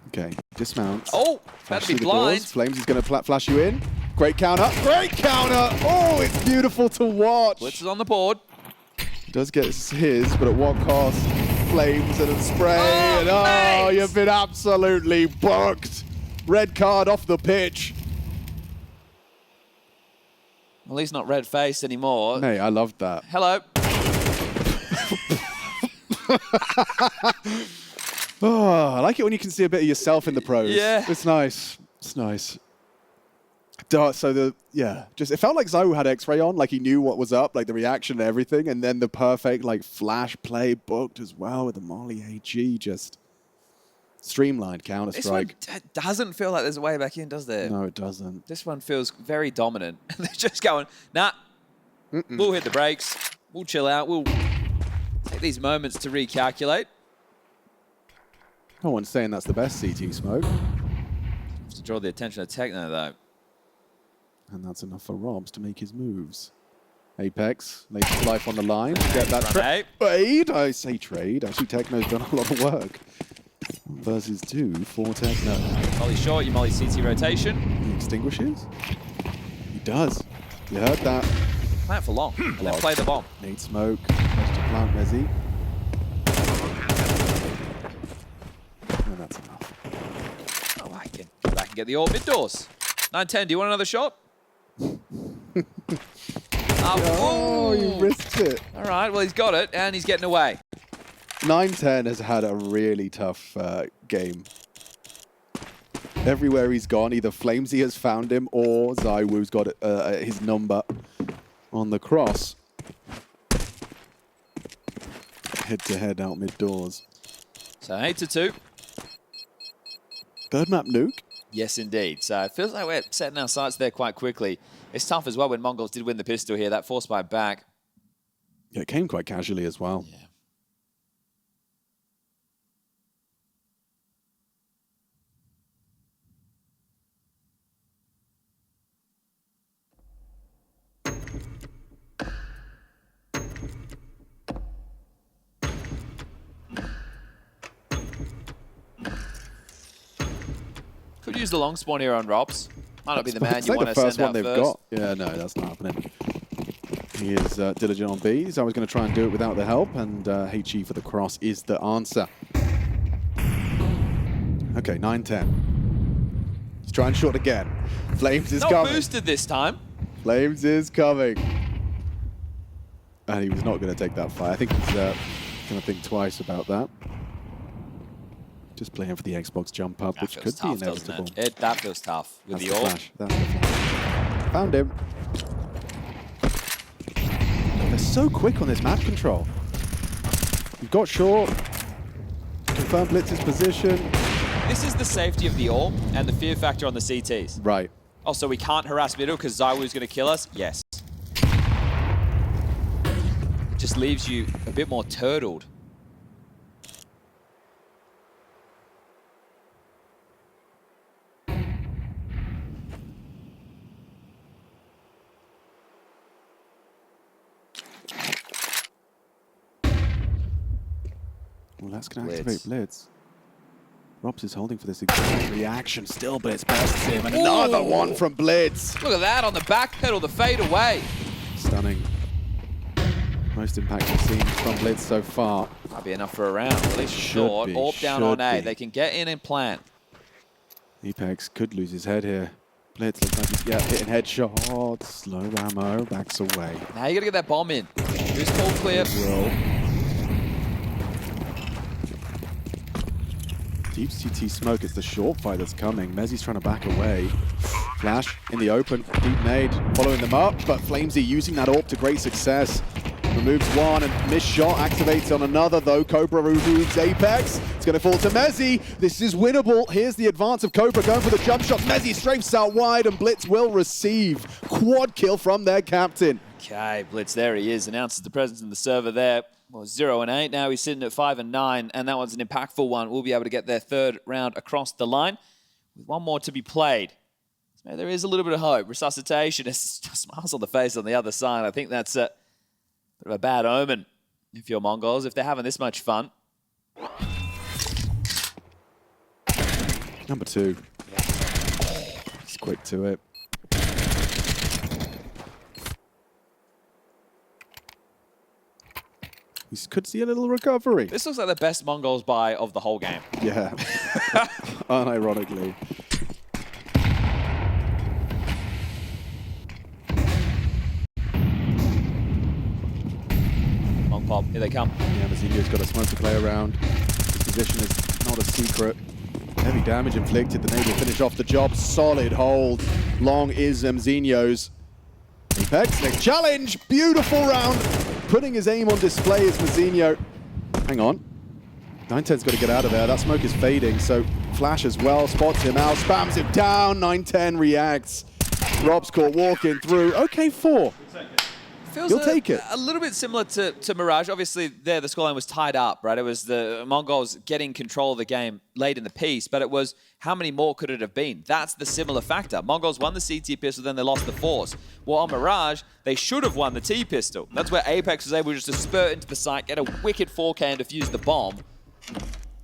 Okay. Dismounts. Oh, about Flash to be through the blind. doors. Flames is going to flash you in. Great counter. Great counter. Oh, it's beautiful to watch. Blitz is on the board. Does get his, but at what cost? Flames and a spray. Oh, and mate. you've been absolutely booked. Red card off the pitch. Well, he's not red-faced anymore. Mate, I loved that. Hello. Oh, I like it when you can see a bit of yourself in the pros. Yeah. It's nice. It's nice. So just it felt like ZywOo had X-ray on, like he knew what was up, like the reaction and everything, and then the perfect like flash play booked as well with the Molly AG, just streamlined This one Counter-Strike. doesn't feel like there's a way back in, does there? No, it doesn't. This one feels very dominant. They're just going, nah, we'll hit the brakes. We'll chill out. We'll take these moments to recalculate. No one's saying that's the best CT smoke. To draw the attention of Techno, though. And that's enough for Robs to make his moves. Apex, lays his life on the line. Get that trade. I say trade. Actually, Techno's done a lot of work. Versus 2 for Techno. Molly short, you Molly CT rotation. He extinguishes? He does. You heard that. Plant for long. And then play the bomb. Nade smoke. Has to plant Resi. And that's enough. Oh, I can go back and get the AWP mid-doors. 9-10, do you want another shot? Oh, you risked it. All right, well, he's got it, and he's getting away. 910 has had a really tough game. Everywhere he's gone, either Flamesy has found him or ZywOo's got his number on the cross. Head-to-head out mid-doors. So 8-2. Third map Nuke. Yes, indeed. So it feels like we're setting our sights there quite quickly. It's tough as well when MongolZ did win the pistol here. That force buy back. Yeah, it came quite casually as well. Yeah. use the long spawn here on Robs. Might not be the man It's you like want the to first send one out they've first. got. Yeah, no, that's not happening. He is diligent on Bs. I was going to try and do it without the help, and HE for the cross is the answer. Okay, 9-10. He's trying short again. Flames is Not coming. boosted this time. Flames is coming. And he was not going to take that fight. I think he's going to think twice about that. Just playing for the Xbox jump up, That which feels could tough, be inevitable. doesn't it? That feels tough with That's the ult. flash. That's the flash. Found him. They're so quick on this map control. You've got short. Confirmed Blitz's position. This is the safety of the AWP and the fear factor on the CTs. Right. Oh, so we can't harass middle because Zywoo's going to kill us? Yes. Just leaves you a bit more turtled. Well, that's going to activate Blitz. Robs is holding for this exact reaction still, but it's bursts him. And another one from Blitz. Look at that on the back pedal, the fade away. Stunning. Most impactful scenes from Blitz so far. Might be enough for a round, at least Should short. be, AWP down should on A. be. They can get in and plant. Apex could lose his head here. Blitz looks like he's hitting headshots. Slow ammo, backs away. Now you got to get that bomb in. Who's called clear? Will. Deep CT smoke, it's the short fight that's coming. Mezzi's trying to back away. Flash in the open, deep nade, following them up, but Flamesy using that AWP to great success. Removes one and missed shot, activates on another though. Cobra removes Apex. It's going to fall to Mezzi. This is winnable. Here's the advance of Cobra going for the jump shot. Mezzi strafes out wide and Blitz will receive. Quad kill from their captain. Okay, Blitz, there he is. Announces the presence in the server there. Well, 0 and 8. Now he's sitting at 5 and 9, and that one's an impactful one. We'll be able to get their third round across the line with one more to be played. So there is a little bit of hope. Resuscitation is smiles on the face on the other side. I think that's a bit of a bad omen if you're MongolZ, if they're having this much fun. Number 2. He's quick to it. We could see a little recovery. This looks like the best MongolZ buy of the whole game. Yeah, unironically. Mong pop, here they come. Yeah, Mazinho's got a smoke to play around. His position is not a secret. Heavy damage inflicted. The nade will finish off the job. Solid hold. Long is Mazinho's. Apex, next challenge. Beautiful round. Putting his aim on display is Mazinho. Hang on. 910's got to get out of there. That smoke is fading, so Flash as well. Spots him out, spams him down. 910 reacts. Rob's caught walking through. Okay, 4. Feels You'll take it. A little bit similar to Mirage. Obviously, there the scoreline was tied up, right? It was the MongolZ getting control of the game late in the piece, but it was how many more could it have been? That's the similar factor. MongolZ won the CT pistol, then they lost the Force. Well, on Mirage, they should have won the T pistol. That's where Apex was able just to spurt into the site, get a wicked 4K and defuse the bomb.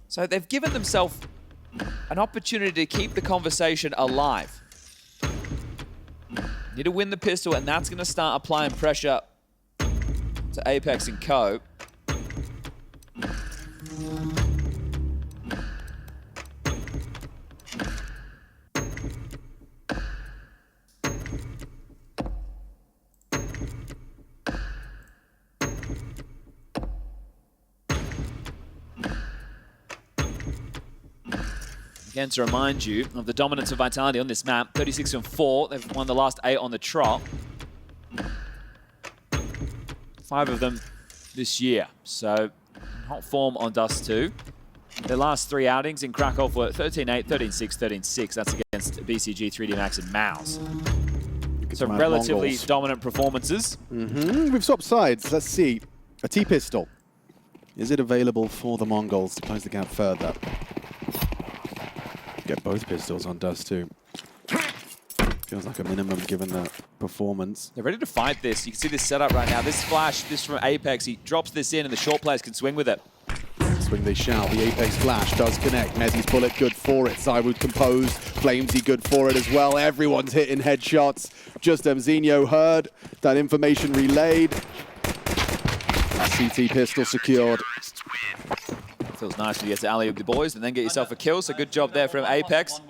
So they've given themselves an opportunity to keep the conversation alive. Need to win the pistol, and that's going to start applying pressure to Apex and Co. Again, to remind you of the dominance of Vitality on this map, 36 and 4. They've won the last 8 on the trot. 5 of them this year. So, hot form on Dust 2. Their last 3 outings in Krakow were 13-8, 13-6, 13-6. That's against BCG, 3D Max, and MOUZ. So relatively MongolZ. dominant performances. We've swapped sides. Let's see. A T-pistol. Is it available for the MongolZ to close the gap further? Get both pistols on Dust 2. Feels like a minimum given the performance. They're ready to fight this. You can see this setup right now. This flash, this from Apex, he drops this in and the short players can swing with it. Spring they shall. The Apex flash does connect. Mezzi's bullet good for it. Zywoo composed. Flamesy good for it as well. Everyone's hitting headshots. Just Mzinho heard that information relayed. CT pistol secured. Feels nice when you get to alley-oop the boys and then get yourself a kill. So good job there from Apex.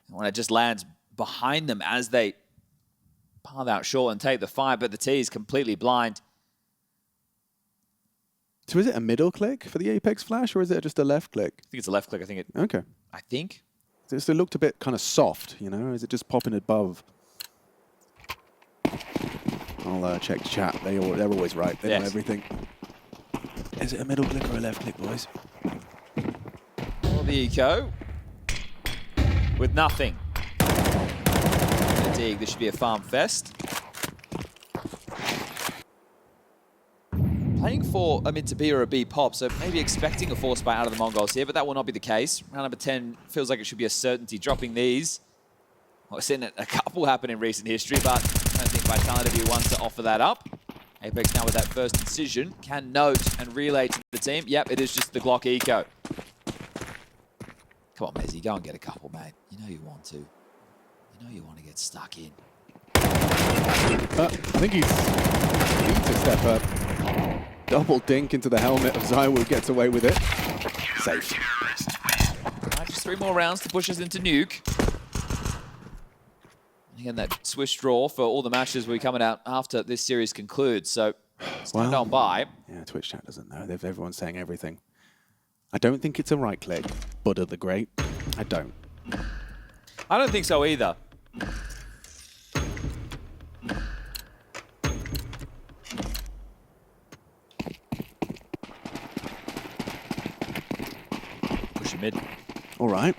When it just lands behind them as they path out short and take the fight, but the T is completely blind. So is it a middle click for the Apex flash, or is it just a left click? I think it's a left click. Okay. I think. It looked a bit kind of soft, you know? Is it just popping above? I'll check chat. They're always right. They know everything. Is it a middle click or a left click, boys? Well, the eco with nothing. Dig. This should be a farm fest. Playing for a mid to B or a B pop, so maybe expecting a force buy out of the MongolZ here, but that will not be the case. Round number 10 feels like it should be a certainty. Dropping these. Well, we've seen a couple happen in recent history, but I don't think Vitality will be one to offer that up. Apex now with that first incision can note and relay to the team. Yep, it is just the Glock eco. Come on, Mezzy, go and get a couple, mate. You know you want to. You know you want to get stuck in. I think he needs to step up. Double dink into the helmet of Zywoo, gets away with it. Safe. Right, just 3 more rounds to push us into Nuke. Again, that swish draw for all the matches will be coming out after this series concludes. So, stand on by. Yeah, Twitch chat doesn't know. Everyone's saying everything. I don't think it's a right click. Buddha the Great. I don't. I don't think so either. Push him mid. All right.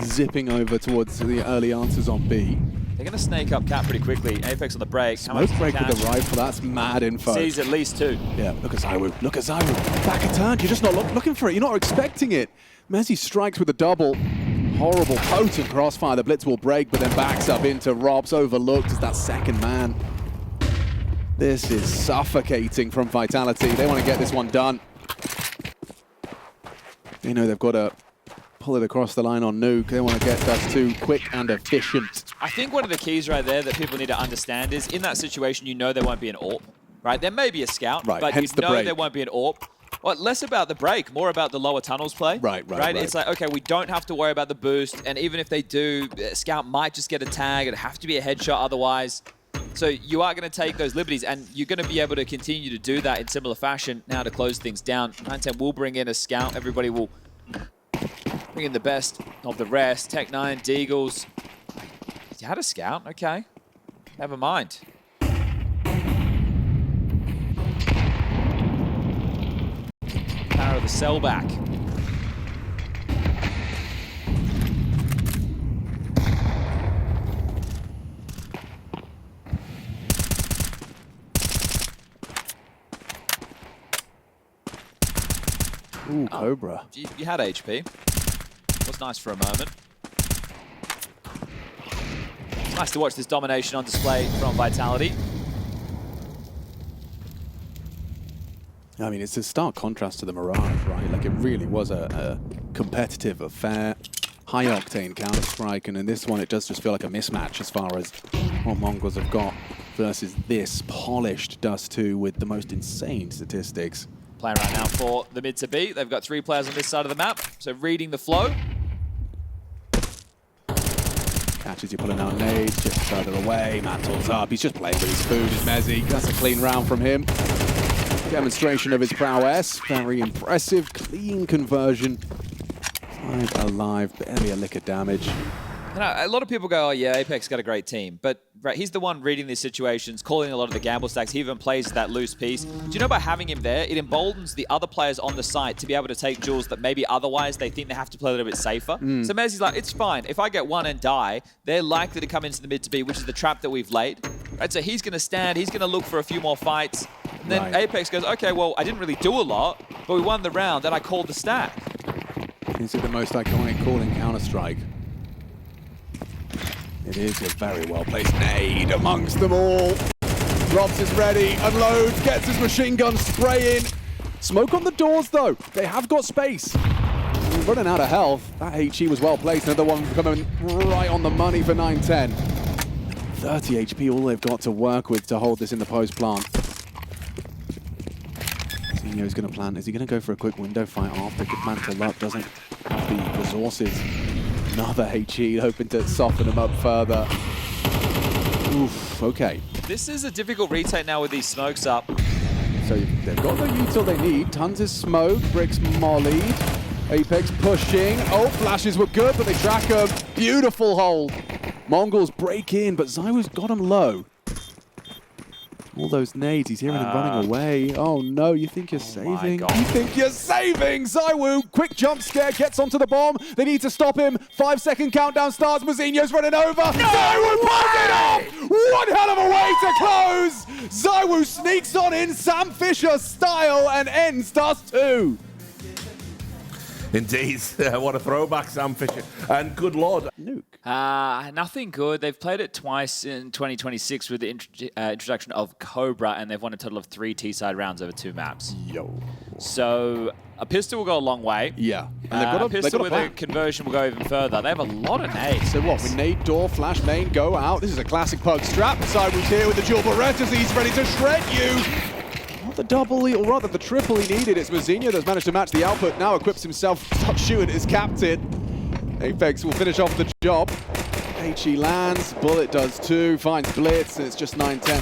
Zipping over towards the early answers on B. They're going to snake up Cat pretty quickly. Apex on the break. Smoke break with the rifle. That's mad info. Sees at least 2. Yeah, look at Zywoo. Look at Zywoo. Back a turn. You're just not looking for it. You're not expecting it. Mezzy strikes with a double. Horrible, potent crossfire. The blitz will break, but then backs up into Robs. Overlooked as that second man. This is suffocating from Vitality. They want to get this one done. They know they've got to pull it across the line on Nuke. They want to get Dust 2 quick and efficient. I think one of the keys right there that people need to understand is in that situation, you know there won't be an AWP, right? There may be a scout, right, but you know there won't be an AWP. Well, less about the break, more about the lower tunnels play. Right. It's like, okay, we don't have to worry about the boost, and even if they do, scout might just get a tag. It'd have to be a headshot otherwise. So you are going to take those liberties, and you're going to be able to continue to do that in similar fashion now to close things down. 9-10 will bring in a scout. Everybody will bring in the best of the rest. Tech9, Deagles. You had a scout? Okay. Never mind. Power of the cell back. Ooh, Cobra. You had HP. Was nice for a moment. It's nice to watch this domination on display from Vitality. I mean, it's a stark contrast to the Mirage, right? Like, it really was a competitive affair, high-octane Counter-Strike, and in this one, it does just feel like a mismatch as far as what MongolZ have got versus this polished Dust 2 with the most insane statistics. Playing right now for the mid to B. They've got 3 players on this side of the map, so reading the flow. Catches you pulling out nades, just further away. Mantle's up. He's just playing with his food. It's Mezzy. That's a clean round from him. Demonstration of his prowess. Very impressive. Clean conversion. 5 alive. Barely a lick of damage. You know, a lot of people go, oh yeah, Apex got a great team. But right, he's the one reading these situations, calling a lot of the gamble stacks. He even plays that loose piece. Do you know by having him there, it emboldens the other players on the site to be able to take duels that maybe otherwise they think they have to play a little bit safer. So Mezzy's like, it's fine. If I get one and die, they're likely to come into the mid to B, which is the trap that we've laid. Right, so he's going to stand. He's going to look for a few more fights. And then Apex goes, okay, well, I didn't really do a lot, but we won the round, and I called the stack. Is it the most iconic call in Counter-Strike? It is a very well-placed nade amongst them all. Robs is ready, unloads, gets his machine gun spraying. Smoke on the doors, though. They have got space. Running out of health. That HE was well placed. Another one coming right on the money for 9-10. 30 HP, all they've got to work with to hold this in the post plant. Zinio's going to plant. Is he going to go for a quick window fight after? Mantle Luck doesn't have the resources. Another HE hoping to soften him up further. Oof, okay. This is a difficult retake now with these smokes up. So they've got the util they need. Tons of smoke. Bricks mollied. Apex pushing. Oh, flashes were good, but they track him. Beautiful hold. MongolZ break in, but ZywOo's got him low. All those nades, he's hearing him running away. Oh no, you think you're saving? You think you're saving! ZywOo, quick jump scare, gets onto the bomb. They need to stop him. 5-second countdown starts. Mozinho's running over. No ZywOo pulls it off! One hell of a way to close! ZywOo sneaks on in Sam Fisher style and ends Dust 2. Indeed. What a throwback, Sam Fisher. And good lord. Nuke. Nothing good. They've played it twice in 2026 with the introduction of Cobra, and they've won a total of 3 T-side rounds over 2 maps. Yo. So a pistol will go a long way. Yeah. And they've got a pistol with a conversion will go even further. They have a lot of nades. So what? With nade, door, flash, main, go out. This is a classic pug strap. ZywOo's here with the dual Berettas. He's ready to shred you. Not the double, or rather the triple he needed. It's Mozinho that's managed to match the output. Now equips himself, starts shooting his captain. Apex will finish off the job. HE lands, Bullet does too, finds Blitz, and it's just 9-10,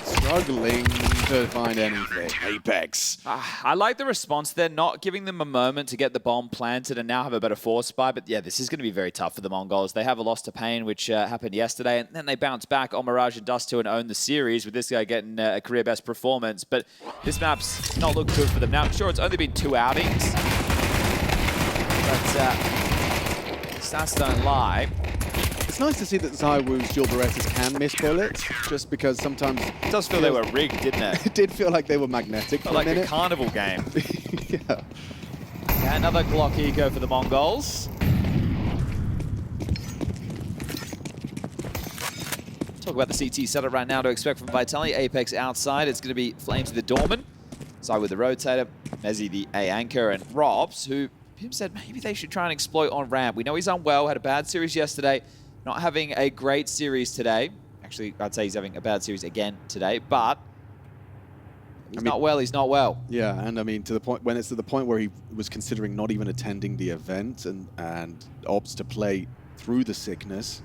struggling to find anything. Apex. I like the response. They're not giving them a moment to get the bomb planted and now have a better force spy, but yeah, this is going to be very tough for the MongolZ. They have a loss to Pain, which happened yesterday, and then they bounce back on Mirage and Dust 2 and own the series with this guy getting a career best performance, but this map's not looking good for them. Now, sure, it's only been 2 outings, but stats don't lie. It's nice to see that ZywOo's dual Berettas can miss bullets, just because sometimes... It does feel they were rigged, didn't it? It did feel like they were magnetic for like a minute. a carnival game. Yeah. Yeah, another Glock eco for the MongolZ. Talk about the CT setup right now to expect from Vitality. Apex outside, it's going to be Flames the Dorman. Side with the Rotator, Mezzy the A Anchor, and Robs, who Pim said maybe they should try and exploit on ramp. We know he's unwell, had a bad series yesterday. Not having a great series today. Actually, I'd say he's having a bad series again today, but he's not well, he's not well. Yeah, and I mean, to the point when it's to the point where he was considering not even attending the event and opts to play through the sickness,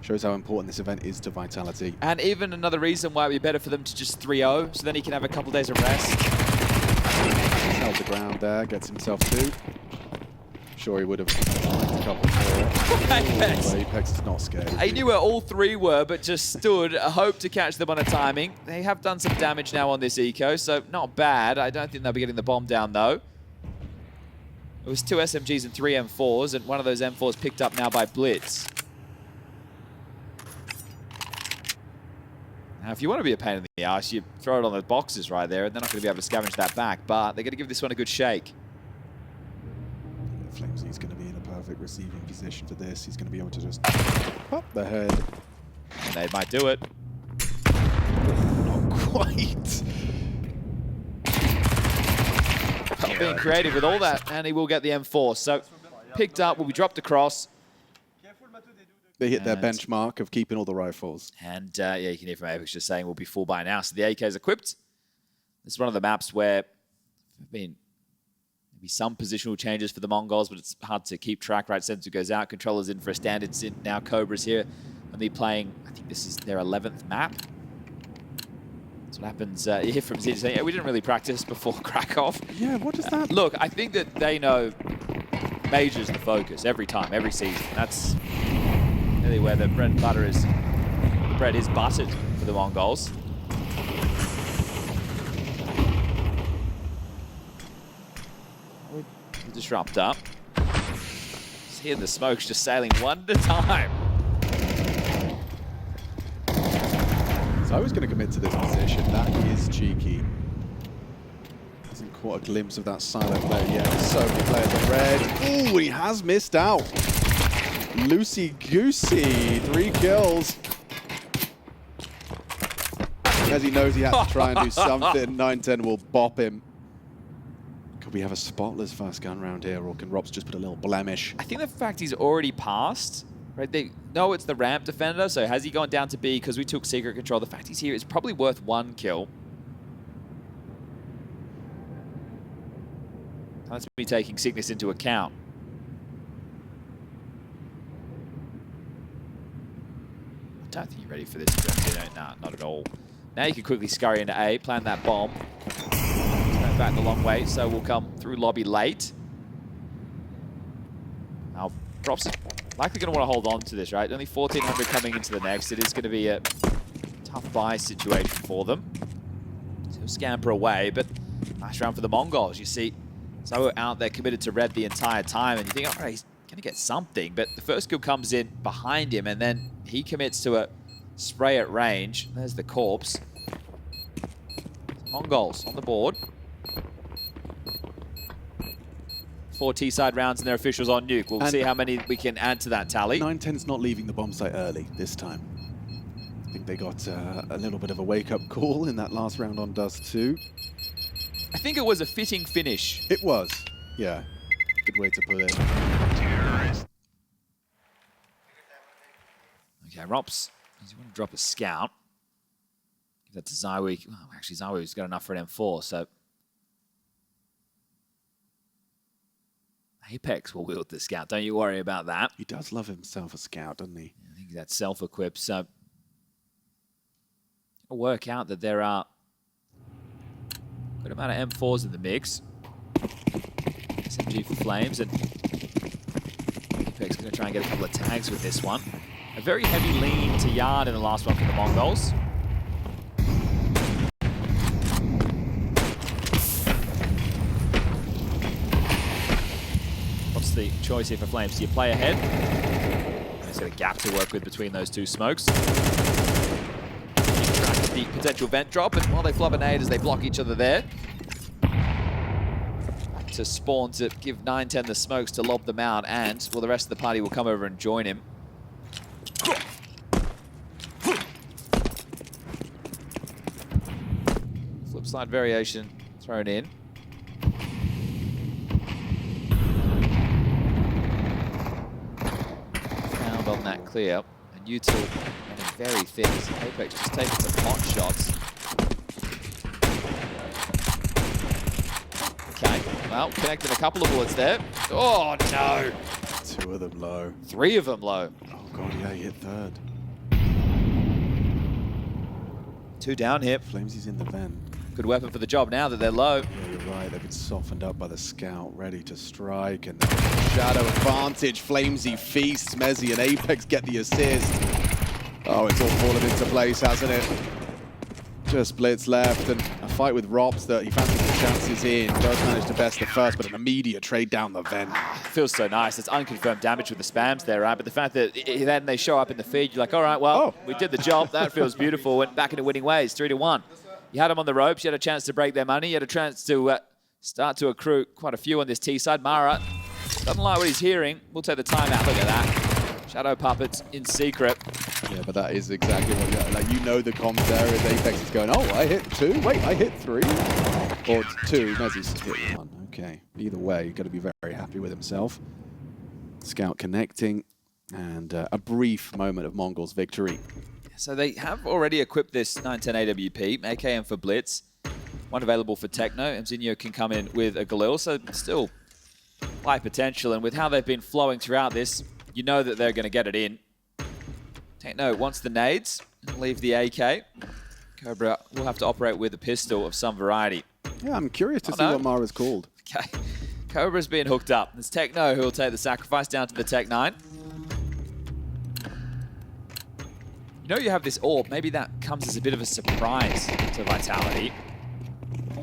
shows how important this event is to Vitality. And even another reason why it'd be better for them to just 3-0, so then he can have a couple days of rest. He's held the ground there, gets himself 2. Sure, he would have a couple more. Apex. Apex is not scared. He knew where all 3 were, but just stood, hoped to catch them on a timing. They have done some damage now on this eco, so not bad. I don't think they'll be getting the bomb down, though. It was 2 SMGs and 3 M4s, and one of those M4s picked up now by Blitz. Now, if you want to be a pain in the ass, you throw it on the boxes right there, and they're not going to be able to scavenge that back, but they're going to give this one a good shake. Flamesy's going to be in a perfect receiving position for this. He's going to be able to just pop the head. And they might do it. Not quite. Being creative with all that, and he will get the M4. So, picked up, will be dropped across. They hit their benchmark of keeping all the rifles. And yeah, you can hear from Apex just saying we'll be full by now. So the AK is equipped. This is one of the maps where maybe some positional changes for the MongolZ, but it's hard to keep track. Right, sensor goes out, controller's in for a standard synth. Now Cobra's here, and they're playing, I think this is their 11th map. That's what happens. You hear from Z saying, yeah, we didn't really practice before Krakow. Yeah, what does that... Look, I think that they know Major's the focus every time, every season. That's really where the bread and butter is. The bread is buttered for the MongolZ. Disrupt up. Just hearing the smokes just sailing one at a time. So I was going to commit to this position. That is cheeky. Hasn't caught a glimpse of that silent player yet. So many players on red. Ooh, he has missed out. Loosey-goosey. 3 kills. As he knows he has to try and do something, 9-10 will bop him. Could we have a spotless first gun round here, or can Robs just put a little blemish? I think the fact he's already passed, right? They know it's the ramp defender, so has he gone down to B because we took secret control? The fact he's here is probably worth 1 kill. That's me taking sickness into account. I don't think you're ready for this. Nah, not at all. Now you can quickly scurry into A, plant that bomb. Turn back the long way, so we'll come through lobby late. Now, Props is likely going to want to hold on to this, right? Only 1,400 coming into the next. It is going to be a tough buy situation for them. So he'll scamper away, but nice round for the Mongols. You see, so out there committed to red the entire time, and you think, all right, he's going to get something. But the first kill comes in behind him, and then he commits to a spray at range. There's the corpse. Mongols on the board. 4 T-side rounds and their officials on Nuke. We'll see how many we can add to that tally. 9-10's not leaving the bomb site early this time. I think they got a little bit of a wake-up call in that last round on Dust 2. I think it was a fitting finish. It was, yeah. Good way to put it. Okay, Rops, he's going to drop a scout. Give that to Zywi. Well, actually, Zywi's got enough for an M4, so Apex will wield the scout. Don't you worry about that. He does love himself a scout, doesn't he? I think that's self-equipped, so it'll work out that there are a good amount of M4s in the mix. SMG for Flames, and Apex going to try and get a couple of tags with this one. A very heavy lean to yard in the last one for the Mongols. What's the choice here for Flames? Do you play ahead? There's got a gap to work with between those two smokes. Track the potential vent drop, and while they flub an aid as they block each other there. To spawn to give 9-10 the smokes to lob them out, and well, the rest of the party will come over and join him. Flip side variation thrown in. Found on that clear, and Util running very thin. Apex just taking some pot shots. Okay, well, connected a couple of bullets there. Oh no! 2 of them low. 3 of them low. Oh god, yeah, he hit 3rd. 2 down here. Flamesy's in the vent. Good weapon for the job now that they're low. Yeah, you're right. They've been softened up by the scout, ready to strike, and shadow advantage. Flamesy feasts. Mezzy and Apex get the assist. Oh, it's all fallen into place, hasn't it? Just Blitz left, and a fight with Rops that he fancies the chances in. Does manage to best the first, but an immediate trade down the vent. Feels so nice. It's unconfirmed damage with the spams there, right? But the fact that then they show up in the feed, you're like, all right, well, we did the job. That feels beautiful. Went back into winning ways, 3-1. You had them on the ropes. You had a chance to break their money. You had a chance to start to accrue quite a few on this T side. Mara doesn't like what he's hearing. We'll take the timeout. Look at that. Shadow puppets in secret. Yeah, but that is exactly what you're like. You know the comms there as Apex is going, oh, I hit 2. Wait, I hit 3. Or 2. Mezzy's hit 1. Okay. Either way, you've got to be very happy with himself. Scout connecting, and a brief moment of Mongol's victory. So they have already equipped this 910 AWP, AKM for Blitz. One available for Techno. Mzinho can come in with a Galil, so still high potential. And with how they've been flowing throughout this, you know that they're going to get it in. Techno wants the nades, and leave the AK. Cobra will have to operate with a pistol of some variety. Yeah, I'm curious to see what Mara's called. Okay, Cobra's being hooked up. It's Techno who will take the sacrifice down to the Tech 9. You know you have this orb, maybe that comes as a bit of a surprise to Vitality.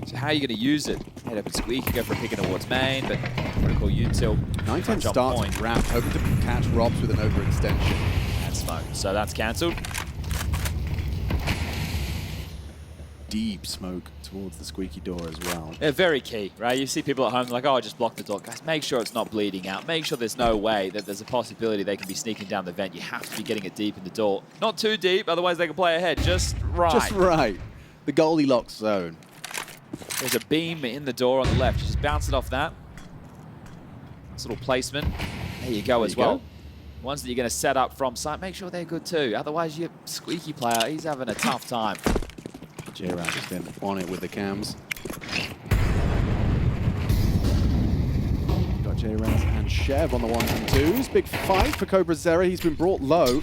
So how are you going to use it? Head up and squeak, go for a pick in towards main, but critical Util. 9-10 starts ramp, hoping to catch Robs with an overextension. And smoke, so that's cancelled. Deep smoke towards the squeaky door as well. They're very key, right? You see people at home like, oh, just block the door. Guys, make sure it's not bleeding out. Make sure there's no way that there's a possibility they can be sneaking down the vent. You have to be getting it deep in the door. Not too deep, otherwise they can play ahead. Just right. Just right. The Goldilocks zone. There's a beam in the door on the left. Just bounce it off that. Nice little placement. There you go as well. Ones that you're going to set up from site, make sure they're good too. Otherwise, your squeaky player, he's having a tough time. J-Round has been on it with the cams. Got J-Round and Chev on the 1s and 2s. Big fight for Cobra Zera. He's been brought low.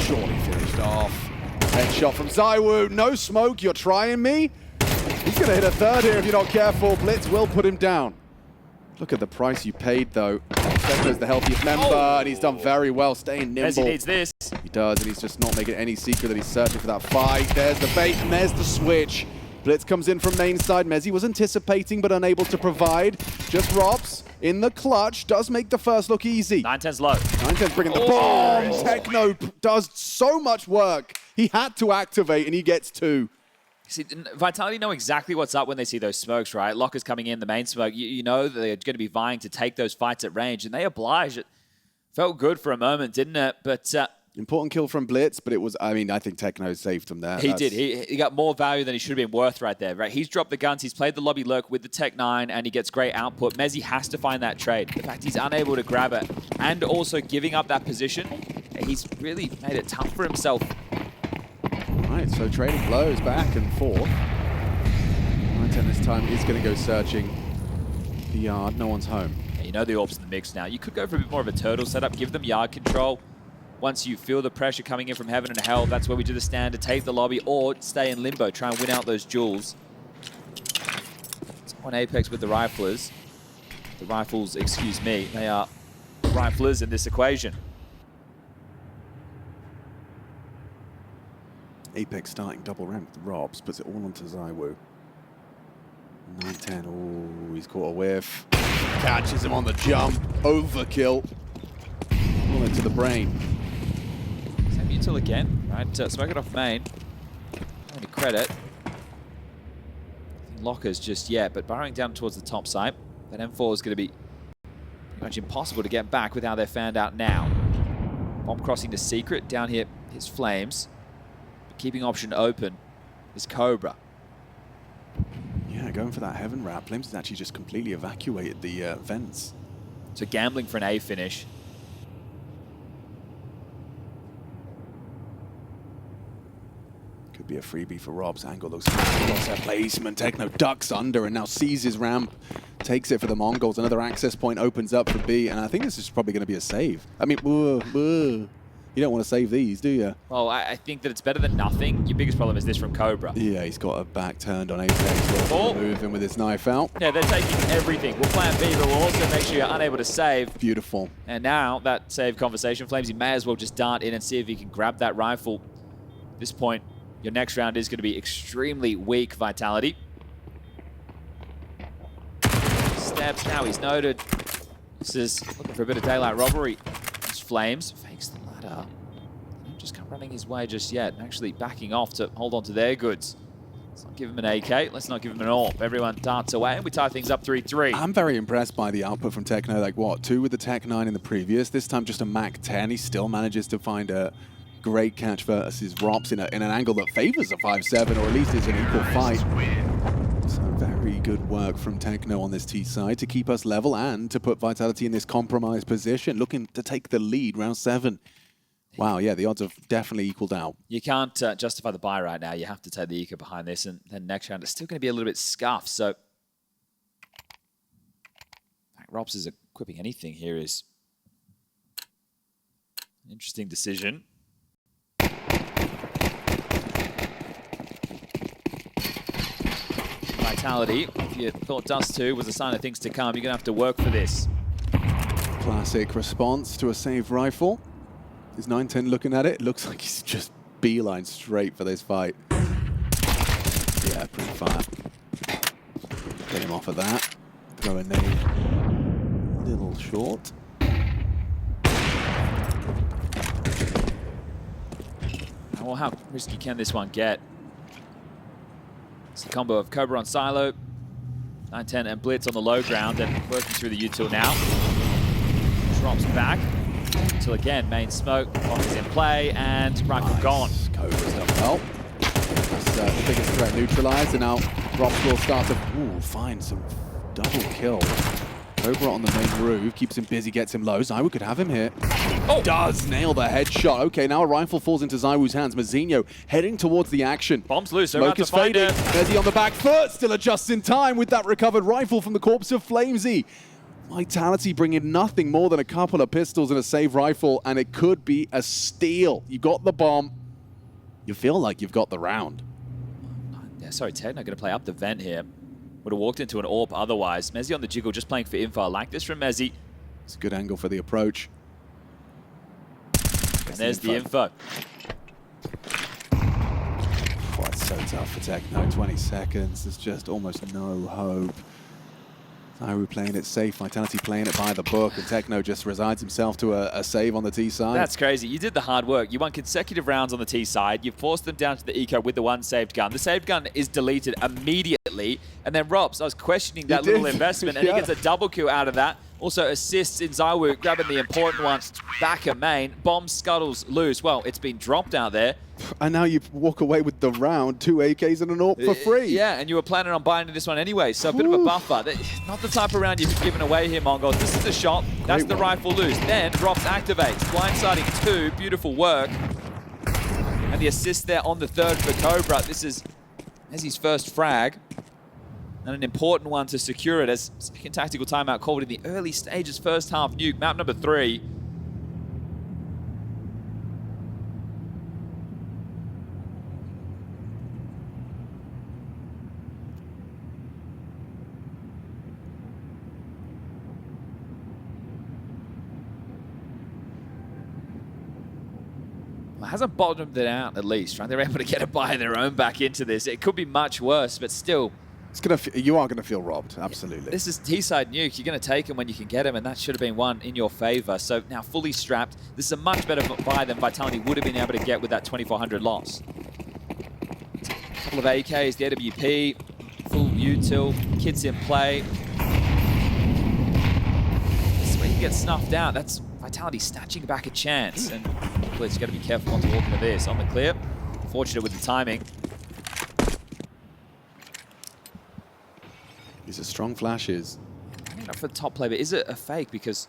Surely finished off. Headshot from Zywoo. No smoke. You're trying me? He's going to hit a third here if you're not careful. Blitz will put him down. Look at the price you paid, though. Techno's the healthiest member, and he's done very well, staying nimble. Mezzy needs this. He does, and he's just not making any secret that he's searching for that fight. There's the bait, and there's the switch. Blitz comes in from main side. Mezzy was anticipating, but unable to provide. Just Robs in the clutch. Does make the first look easy. 9-10's low. 9-10's bringing the bomb. Techno does so much work. He had to activate, and he gets 2. See, Vitality know exactly what's up when they see those smokes, right? Locker's coming in, the main smoke. You know that they're going to be vying to take those fights at range, and they oblige. It felt good for a moment, didn't it? But important kill from Blitz, but it was, I mean, I think Techno saved him there. He did. He got more value than he should have been worth right there, right? He's dropped the guns. He's played the lobby lurk with the Tech 9, and he gets great output. Mezzy has to find that trade. The fact he's unable to grab it, and also giving up that position, he's really made it tough for himself. Right, so trading blows back and forth. 9-10 this time is going to go searching the yard. No one's home. Yeah, you know the orb's in the mix now. You could go for a bit more of a turtle setup, give them yard control. Once you feel the pressure coming in from heaven and hell, that's where we do the stand to take the lobby or stay in limbo, try and win out those duels. It's on Apex with the riflers. The rifles, excuse me, they are riflers in this equation. Apex starting double ramp with Robs, puts it all onto Zywoo. 9-10, oh, he's caught a whiff. Catches him on the jump, overkill. All into the brain. Same util again, right? Smoke it off main. Any credit. Lockers just yet, but burrowing down towards the top side. That M4 is going to be pretty much impossible to get back with how they're found out now. Bomb crossing to Secret, down here his Flames. Keeping option open is Cobra. Yeah, going for that heaven wrap. Flames has actually just completely evacuated the vents. So gambling for an A finish. Could be a freebie for Rob's. Angle looks lost their placement. Techno ducks under and now seizes ramp. Takes it for the MongolZ. Another access point opens up for B, and I think this is probably going to be a save. I mean, you don't want to save these, do you? Well, I think that it's better than nothing. Your biggest problem is this from Cobra. Yeah, he's got a back turned on Apex. Moving with his knife out. Yeah, they're taking everything. We'll plan B, but we'll also make sure you're unable to save. Beautiful. And now, that save conversation, Flames, you may as well just dart in and see if you can grab that rifle. At this point, your next round is going to be extremely weak, Vitality. Steps, now he's noted. This is looking for a bit of daylight robbery. It's Flames, fakes the ladder. Just come running his way just yet, and actually backing off to hold on to their goods. Let's not give him an AK, let's not give him an AWP. Everyone darts away, and we tie things up 3-3. I'm very impressed by the output from Techno. Like, what, 2 with the Tech 9 in the previous, this time just a Mac 10. He still manages to find a great catch versus Rops in an angle that favors a 5-7, or at least is an equal fight. So very good work from Techno on this T side to keep us level and to put Vitality in this compromised position, looking to take the lead round 7. Wow, yeah, the odds have definitely equaled out. You can't justify the buy right now. You have to take the eco behind this, and then next round it's still going to be a little bit scuffed. So, in fact, Robs is equipping anything here is an interesting decision. Vitality, if you thought Dust 2 was a sign of things to come, you're going to have to work for this. Classic response to a saved rifle. Is 9-10 looking at it? Looks like he's just beeline straight for this fight. Yeah, pretty fire. Get him off of that. Throw a nade. A little short. Well, how risky can this one get? It's the combo of Cobra on silo, 9-10 and Blitz on the low ground, and working through the util now. Drops back. Until again, main smoke, lock is in play, and rifle gone. Cobra's done well. That's the biggest threat neutralized, and now Rops will start to find some double kill. Cobra on the main roof, keeps him busy, gets him low. ZywOo could have him here. Oh, does nail the headshot. Okay, now a rifle falls into ZywOo's hands. Mazinho heading towards the action. Bomb's loose, so Smoke is fading. Mezzy on the back foot, still adjusts in time with that recovered rifle from the corpse of FlameZ. Vitality bringing nothing more than a couple of pistols and a save rifle, and it could be a steal. You got the bomb. You feel like you've got the round. Yeah, sorry, Techno going to play up the vent here. Would have walked into an AWP otherwise. Mezzy on the jiggle, just playing for info. I like this from Mezzy. It's a good angle for the approach. And there's the info. Oh, it's so tough for Techno. 20 seconds. There's just almost no hope. ZywOo playing it safe, Vitality playing it by the book, and Techno just resigns himself to a save on the T side. That's crazy. You did the hard work. You won consecutive rounds on the T side. You forced them down to the eco with the one saved gun. The saved gun is deleted immediately. And then Rops, I was questioning that little investment, and he gets a double kill out of that. Also assists in ZywOo, grabbing the important ones back at main. Bomb scuttles loose. Well, it's been dropped out there. And now you walk away with the round, 2 AKs and an AWP for free. Yeah, and you were planning on buying this one anyway, so a bit of a buffer. Not the type of round you've given away here, MongolZ. This is the shot. That's the rifle loose. Then Rops activates. Blindsiding 2. Beautiful work. And the assist there on the third for Cobra. This is Mezzy's first frag. And an important one to secure it as second tactical timeout called in the early stages, first half Nuke, map number 3. Well, hasn't bottomed it out at least, right? They're able to get it by their own back into this. It could be much worse, but still. You are gonna feel robbed, absolutely. This is T-side Nuke. You're gonna take him when you can get him, and that should have been one in your favor. So now fully strapped. This is a much better buy than Vitality would have been able to get with that 2,400 loss. A couple of AKs, the AWP, full util, kits in play. This is where you get snuffed out. That's Vitality snatching back a chance, and Blitz, you got to be careful not to walk into this. On the clear, fortunate with the timing. These are strong flashes. Not for the top play, but is it a fake? Because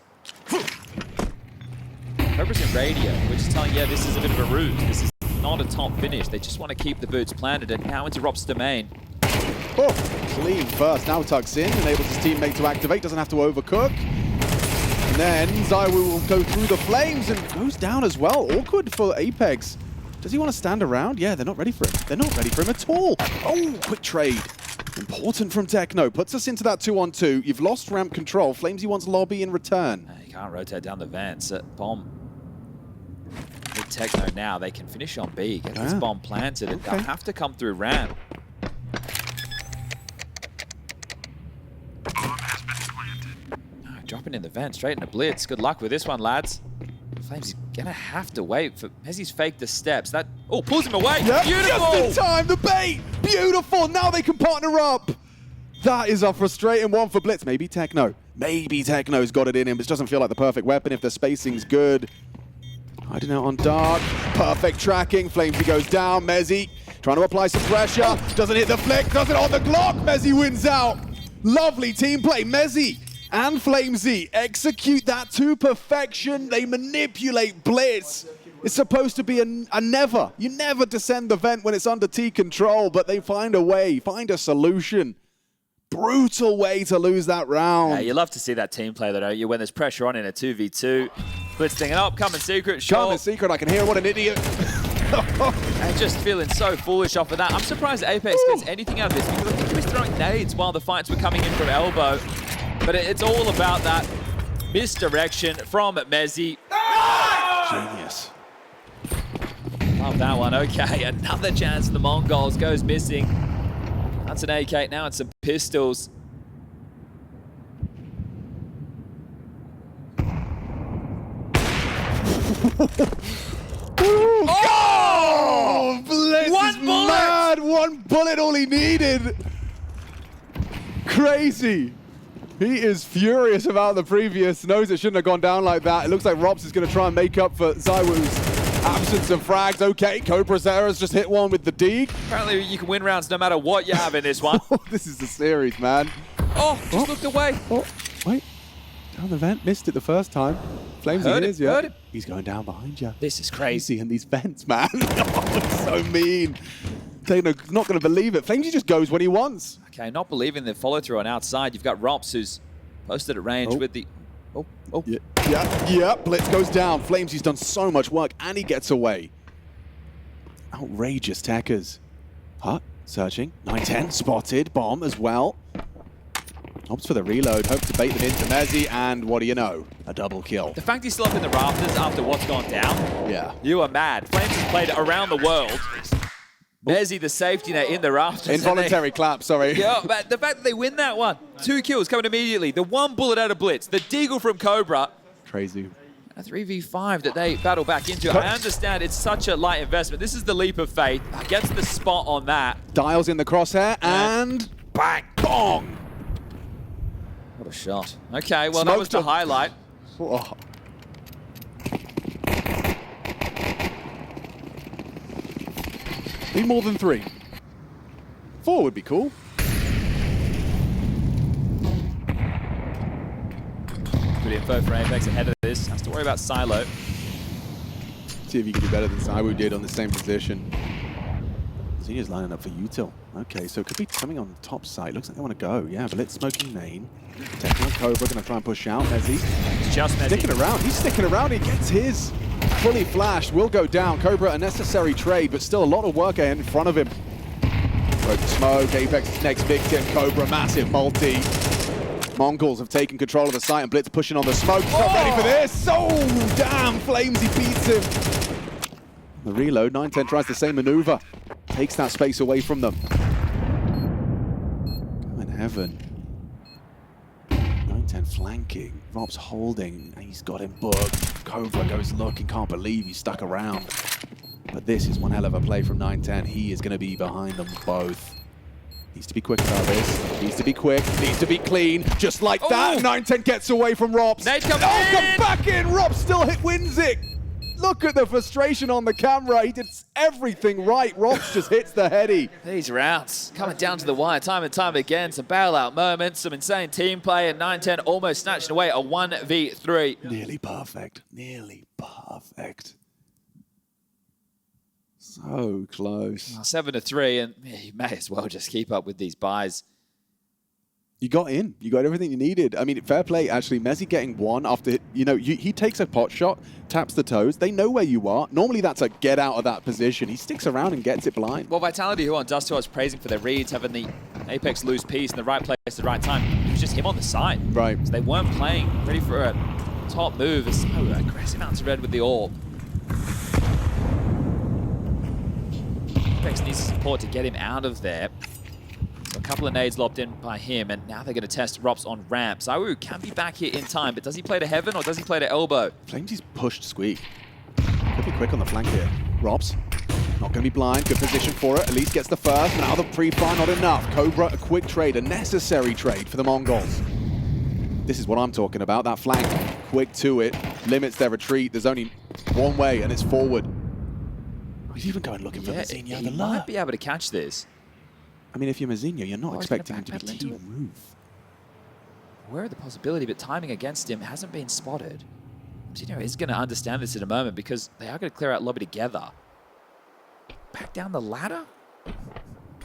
Cobra's in radio, which is telling, yeah, this is a bit of a ruse. This is not a top finish. They just want to keep the boots planted, and now into Rops' domain. Oh, clean first. Now tucks in, enables his teammate to activate, doesn't have to overcook. And then ZywOo will go through the flames and goes down as well. Awkward for Apex. Does he want to stand around? Yeah, they're not ready for him. They're not ready for him at all. Oh, quick trade. Important from Techno. Puts us into that 2-on-2. You've lost ramp control. FlameZ wants lobby in return. You can't rotate down the vents. Bomb. With Techno now, they can finish on B. Get this bomb planted, and they'll have to come through ramp. Dropping in the vent, straight into Blitz. Good luck with this one, lads. FlameZ gonna have to wait for Mezzy's faked the steps. That pulls him away. Yep, beautiful. Just in time, the bait. Beautiful. Now they can partner up. That is a frustrating one for Blitz. Maybe Techno. Maybe Techno's got it in him, but it doesn't feel like the perfect weapon if the spacing's good. Hiding out on dark. Perfect tracking. FlameZ goes down. Mezzy trying to apply some pressure. Doesn't hit the flick. Does it on the Glock. Mezzy wins out. Lovely team play. Mezzy and FlameZ execute that to perfection. They manipulate Blitz. It's supposed to be a never. You never descend the vent when it's under T control, but they find a way, find a solution. Brutal way to lose that round. Yeah, you love to see that team play, though, don't you? When there's pressure on in a 2v2. Blitz thinking, oh, coming secret, sure. Coming secret, I can hear what an idiot. And just feeling so foolish off of that. I'm surprised Apex gets anything out of this, because I think he was throwing nades while the fights were coming in from elbow. But it's all about that misdirection from Mezzy. Genius. Love that one. Okay, another chance for the MongolZ goes missing. That's an AK. Now it's some pistols. Oh! Blitz One is bullet! mad. One bullet, all he needed. Crazy. He is furious about the previous. Knows it shouldn't have gone down like that. It looks like Rops is going to try and make up for ZywOo's Absence of frags. Okay, Cobra-Zera's just hit one with the Deeg. Apparently you can win rounds no matter what you have in this one. This is the series, man. Oh, just looked away. Oh, wait. Down the vent. Missed it the first time. Flames Heard is, it, yeah. heard it. He's going down behind you. This is crazy. Crazy in these vents, man. Oh, it's so mean. They're not going to believe it. Flamesy just goes when he wants. Okay, not believing the follow-through on outside. You've got Rops who's posted at range with the... Oh. Yeah. Blitz goes down. Flamesy's done so much work, and he gets away. Outrageous techers. Huh? Searching. 9-10. Spotted. Bomb as well. Opts for the reload. Hope to bait them into Mezzy, and what do you know? A double kill. The fact he's still up in the rafters after what's gone down, Yeah. you are mad. Flames has played around the world. Mezzy, the safety net in the rafters. Involuntary clap, sorry. Yeah, but the fact that they win that one. 2 kills coming immediately. The 1 bullet out of Blitz. The Deagle from Cobra. Crazy. A 3v5 that they battle back into. I understand it's such a light investment. This is the leap of faith. Gets the spot on that. Dials in the crosshair, and bang, bong. What a shot. Okay, well, Smoked that was the him. highlight. Oh. Need more than 3. 4 would be cool. Good info for Apex ahead of this. Has to worry about Silo. See if you can do better than Saiwu did on the same position. Zinya's lining up for util. Okay, so it could be coming on the top side. Looks like they want to go. Yeah, Blitz smoking main. Taking on Cobra, going to try and push out. Mezzy. It's just Mezzy. Sticking around. He's sticking around. He gets his. Fully flashed. Will go down. Cobra, a necessary trade, but still a lot of work ahead in front of him. Broke smoke. Apex's next victim. Cobra, massive multi. MongolZ have taken control of the site, and Blitz pushing on the smoke. He's not ready for this. Oh, damn. Flames, he beats him. The reload. 9-10 tries the same maneuver. Takes that space away from them. Go in heaven. 9-10 flanking. Rob's holding. He's got him booked. Cobra goes looking. Can't believe he stuck around. But this is one hell of a play from 9-10. He is going to be behind them both. Needs to be quick about this. Needs to be quick. Needs to be clean. Just like that. 9-10 gets away from Robs. Nate comes come back in. Rob still wins it. Look at the frustration on the camera. He did everything right. Robs just hits the heady. These rounds coming down to the wire time and time again. Some bailout moments, some insane team play, and 9-10 almost snatching away a 1v3. Nearly perfect. Nearly perfect. So close. 7-3, and you may as well just keep up with these buys. You got in. You got everything you needed. I mean, fair play, actually. Mezzy getting one after, he takes a pot shot, taps the toes. They know where you are. Normally, that's a get out of that position. He sticks around and gets it blind. Well, Vitality, who on Dust was praising for their reads, having the Apex lose piece in the right place at the right time. It was just him on the side. Right. So they weren't playing ready for a top move. It's so aggressive out to red with the orb. Apex needs support to get him out of there. So a couple of nades lobbed in by him, and now they're going to test Rops on ramp. Zawu can be back here in time, but does he play to heaven or does he play to elbow? Flamesy's pushed Squeak. Could be quick on the flank here. Robs, not going to be blind. Good position for it. At least gets the first. Now the pre-fire, not enough. Cobra, a quick trade, a necessary trade for the MongolZ. This is what I'm talking about. That flank, quick to it, limits their retreat. There's only one way, and it's forward. He's even going looking for Mazinho. He might be able to catch this. I mean, if you're Mazinho, you're not expecting him to be backpedal into it. move. Aware of the possibility, but timing against him hasn't been spotted. Mazinho is going to understand this in a moment because they are going to clear out lobby together. Back down the ladder?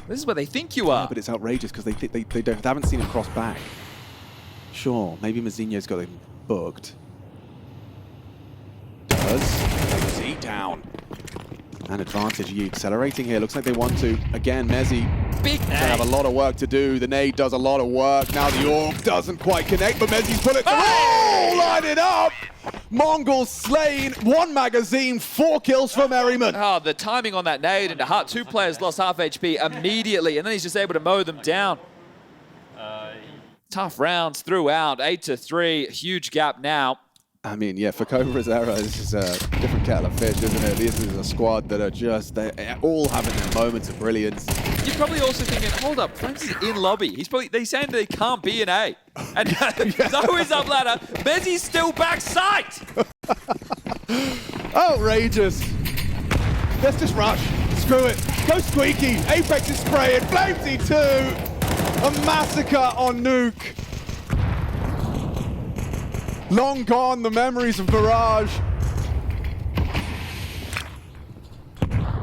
This is where they think you are. Yeah, but it's outrageous because they haven't seen him cross back. Sure, maybe Mazinho's got him booked. Does. See, down. An advantage, you accelerating here. Looks like they want to. Again, Mezzy. Big nade. They have a lot of work to do. The nade does a lot of work. Now the orb doesn't quite connect, but Mezzy's put it through. Oh, line it up! MongolZ slain. 1 magazine, 4 kills for Merriman. Oh, the timing on that nade into Heart. 2 players lost half HP immediately, and then he's just able to mow them down. Tough rounds throughout. 8-3. Huge gap now. I mean, yeah, for Cobra-Zera, this is a different kettle of fish, isn't it? This is a squad that are just, they're all having their moments of brilliance. You're probably also thinking, hold up, Flames is in lobby. They're saying they can't be an A. And Zoe's up ladder, Mezzy's still back sight! Outrageous. Let's just rush. Screw it. Go Squeaky. Apex is spraying. Flamesy 2. A massacre on Nuke. Long gone the memories of Mirage.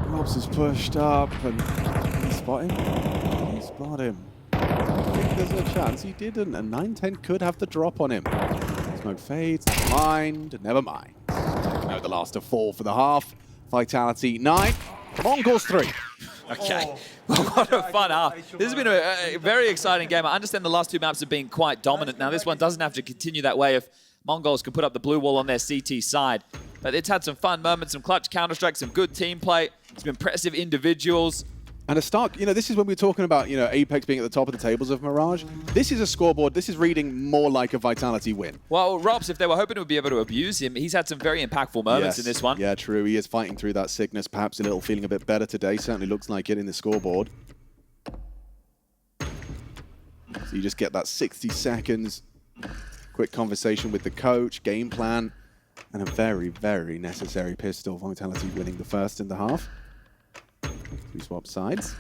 Robs is pushed up and did he spot him? Did he spot him? I think there's a chance he didn't, and 910 could have the drop on him. Smoke fades, never mind. No, the last of 4 for the half. Vitality 9, MongolZ 3. Okay, well, what a fun half. This has been a very exciting game. I understand the last 2 maps have been quite dominant. Now this one doesn't have to continue that way if MongolZ can put up the blue wall on their CT side. But it's had some fun moments, some clutch Counter-Strike, some good team play, some impressive individuals. And a start, this is when we were talking about, Apex being at the top of the tables of Mirage. This is a scoreboard. This is reading more like a Vitality win. Well, Robs, if they were hoping to be able to abuse him, he's had some very impactful moments in this one. Yeah, true. He is fighting through that sickness. Perhaps a little feeling a bit better today. Certainly looks like it in the scoreboard. So you just get that 60 seconds, quick conversation with the coach, game plan, and a very, very necessary pistol. Vitality winning the first in the half. We swap sides.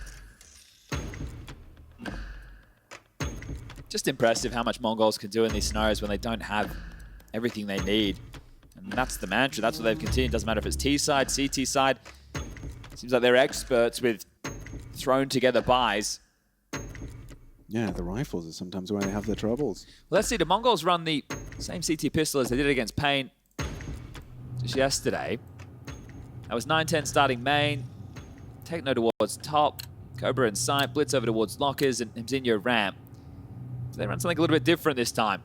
Just impressive how much MongolZ can do in these scenarios when they don't have everything they need. And that's the mantra. That's what they've continued. Doesn't matter if it's T side, CT side. Seems like they're experts with thrown together buys. Yeah, the rifles are sometimes where they have their troubles. Well, let's see. The MongolZ run the same CT pistol as they did against Pain just yesterday. That was 910 starting main. Techno towards top, Cobra in sight, Blitz over towards lockers, and Mzinho ramp. So they run something a little bit different this time.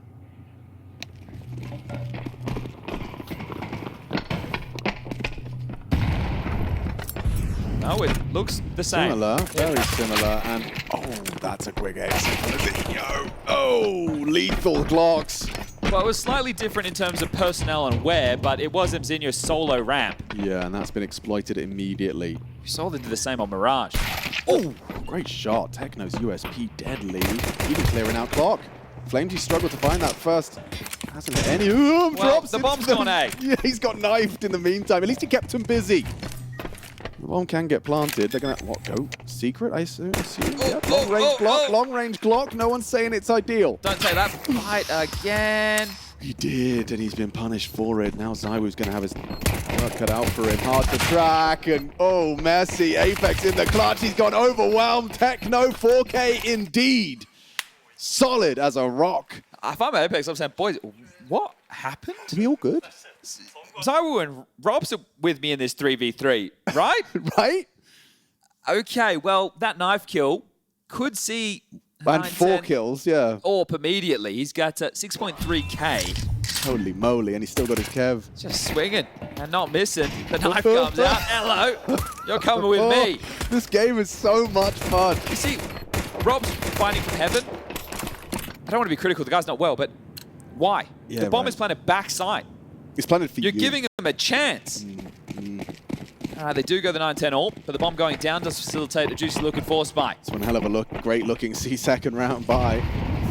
No, it looks the same. Similar, very similar, and oh, that's a quick exit from Mzinho. Oh, lethal Glocks. Well, it was slightly different in terms of personnel and where, but it was Mzinho's solo ramp. Yeah, and that's been exploited immediately. You saw them do the same on Mirage. Oh, great shot. Techno's USP deadly. Even clearing out Clock. Flamesy struggled to find that first. Hasn't hit any. Ooh, drops the bomb's into gone A. Yeah, he's got knifed in the meantime. At least he kept him busy. The bomb can get planted. They're going to, go? Secret, I assume? Yeah, long range Glock, long range Glock. No one's saying it's ideal. Don't say that. Fight again. He did, and he's been punished for it. Now Zywoo's going to have his work cut out for him. Hard to track, and oh, messy. Apex in the clutch. He's gone overwhelmed. Techno 4K indeed. Solid as a rock. If I'm at Apex, I'm saying, boys, what happened? To be all good. Zywoo and Robs are with me in this 3v3, right? Right? Okay, well, that knife kill could see... And 4 kills, yeah. Orp immediately. He's got 6.3k. Holy moly, and he's still got his Kev. Just swinging and not missing. The knife comes out. Hello, you're coming with me. This game is so much fun. You see, Rob's fighting from heaven. I don't want to be critical. The guy's not well, but why? Yeah, the bomb is planted backside. It's planted for you. You're giving him a chance. They do go the 9-10 AWP, but the bomb going down does facilitate a juicy looking force buy. It's one hell of a look, great looking second round buy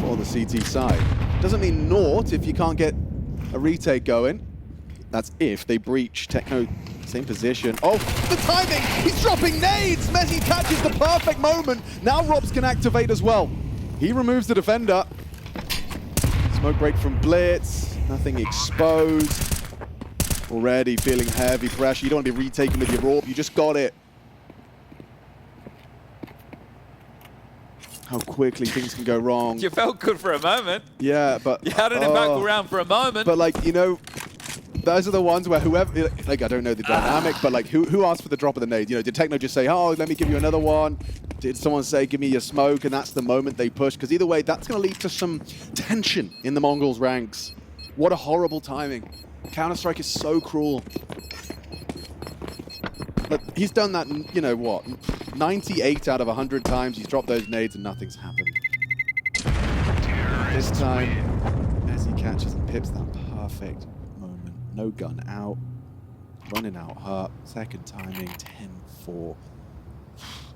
for the CT side. Doesn't mean naught if you can't get a retake going. That's if they breach. Techno, same position. Oh, the timing! He's dropping nades! Messi catches the perfect moment. Now Robs can activate as well. He removes the defender. Smoke break from Blitz. Nothing exposed. Already feeling heavy pressure. You don't want to be retaken with your AWP. You just got it. How quickly things can go wrong. You felt good for a moment. Yeah, but... You had an impactful round for a moment. But, like, those are the ones where whoever... Like, I don't know the dynamic, but, like, who asked for the drop of the nade? Did Techno just say, oh, let me give you another one? Did someone say, give me your smoke? And that's the moment they push. Because either way, that's going to lead to some tension in the MongolZ ranks. What a horrible timing. Counter-Strike is so cruel. But he's done that, 98 out of 100 times. He's dropped those nades and nothing's happened. This time, as he catches and pips that perfect moment. No gun out. Running out hurt. Second timing, 10-4.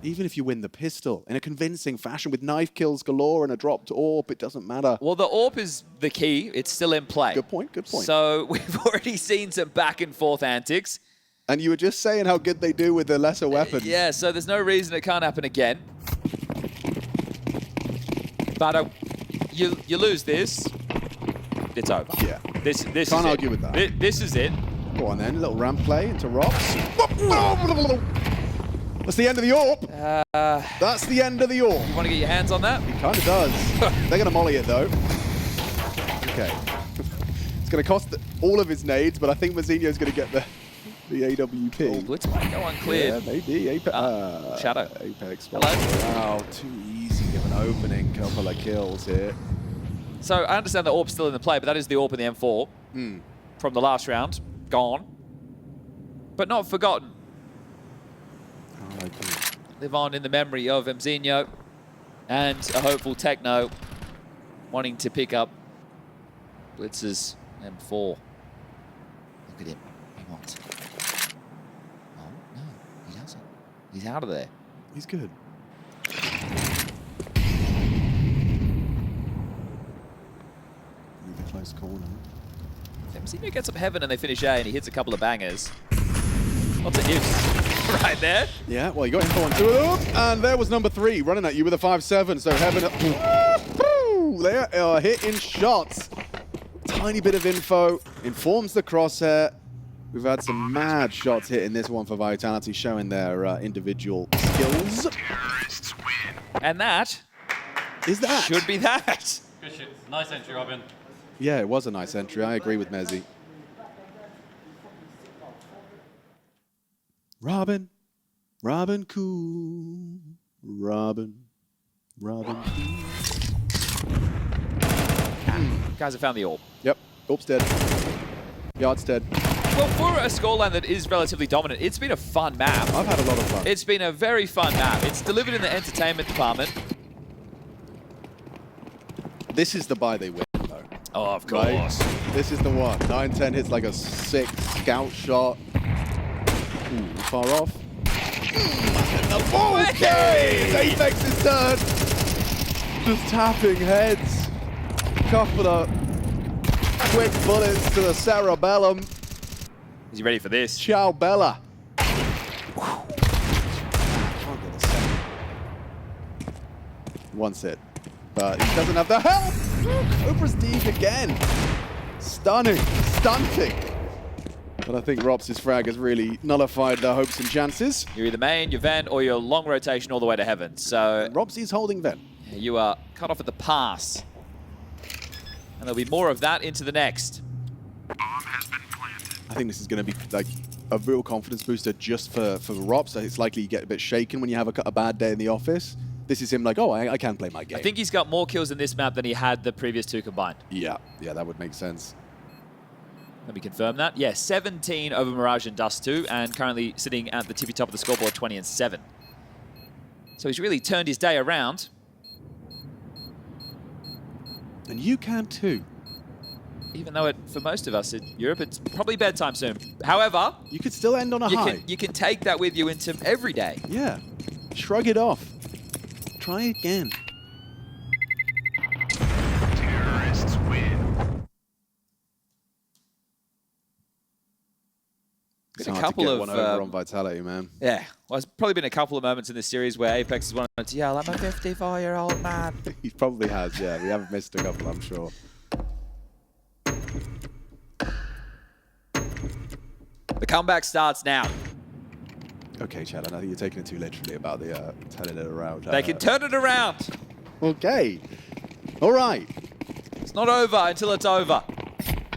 Even if you win the pistol in a convincing fashion with knife kills galore and a dropped AWP, it doesn't matter. Well, the AWP is the key. It's still in play. Good point, good point. So we've already seen some back and forth antics. And you were just saying how good they do with the lesser weapons. Yeah, so there's no reason it can't happen again. But you lose this, it's over. Yeah. This Can't argue with that. This is it. Go on then, a little ramp play into Rops. That's the end of the AWP. That's the end of the AWP. You want to get your hands on that? He kind of does. They're going to molly it though. Okay. It's going to cost all of his nades, but I think Mazzinho's going to get the AWP. Oh, Blitz might go uncleared. Yeah, maybe. Apex. Shadow. Apex. Hello. Wow, too easy of an opening. Couple of kills here. So I understand the AWP's still in the play, but that is the AWP in the M4 from the last round. Gone. But not forgotten. Oh, okay. Live on in the memory of Mazzinho and a hopeful Techno wanting to pick up Blitz's M4. Look at him. He wants it. Oh, no, he doesn't. He's out of there. He's good. Leave a close corner. Mazzinho gets up heaven and they finish A and he hits a couple of bangers. Lots of ifs right there. Yeah, well, you got info on 2 of them. And there was number 3 running at you with a 5-7. So Heaven, they are hitting shots. Tiny bit of info informs the crosshair. We've had some mad shots hitting this one for Vitality, showing their individual skills. And that is that. Should be that. Good shit. Nice entry, Robin. Yeah, it was a nice entry. I agree with Mezzi. Robin cool. Robin cool. Guys have found the AWP. Yep, AWP's dead. Yard's dead. Well, for a scoreline that is relatively dominant, it's been a fun map. I've had a lot of fun. It's been a very fun map. It's delivered in the entertainment department. This is the buy they win, though. Oh, of course. Right? This is the one. 9-10 hits like a sick scout shot. Ooh, far off. Okay! Apex is turn. Just tapping heads. Couple of quick bullets to the cerebellum. Is he ready for this? Ciao, Bella. Wants it, but he doesn't have the help. Cobra's deep again. Stunning, stunting. But I think Rops' frag has really nullified their hopes and chances. You're either main, your vent, or your long rotation all the way to heaven. So Rops is holding vent. You are cut off at the pass. And there'll be more of that into the next. I think this is going to be like a real confidence booster just for Rops. It's likely you get a bit shaken when you have a bad day in the office. This is him like, oh, I can play my game. I think he's got more kills in this map than he had the previous 2 combined. Yeah, that would make sense. Let me confirm that. Yeah, 17 over Mirage and Dust 2, and currently sitting at the tippy top of the scoreboard, 20-7. So he's really turned his day around. And you can too. Even though for most of us in Europe, it's probably bedtime soon. However, you could still end on a high. You can take that with you into every day. Yeah. Shrug it off. Try again. Terrorists win. It's Been a hard couple to get of one over on Vitality, man. Yeah, well, there's probably been a couple of moments in this series where Apex has wanted to yell, I'm a 54-year-old man. He probably has, yeah. We haven't missed a couple, I'm sure. The comeback starts now. Okay, Chad, I know you're taking it too literally about the turning it around. They can turn it around. Okay. All right. It's not over until it's over.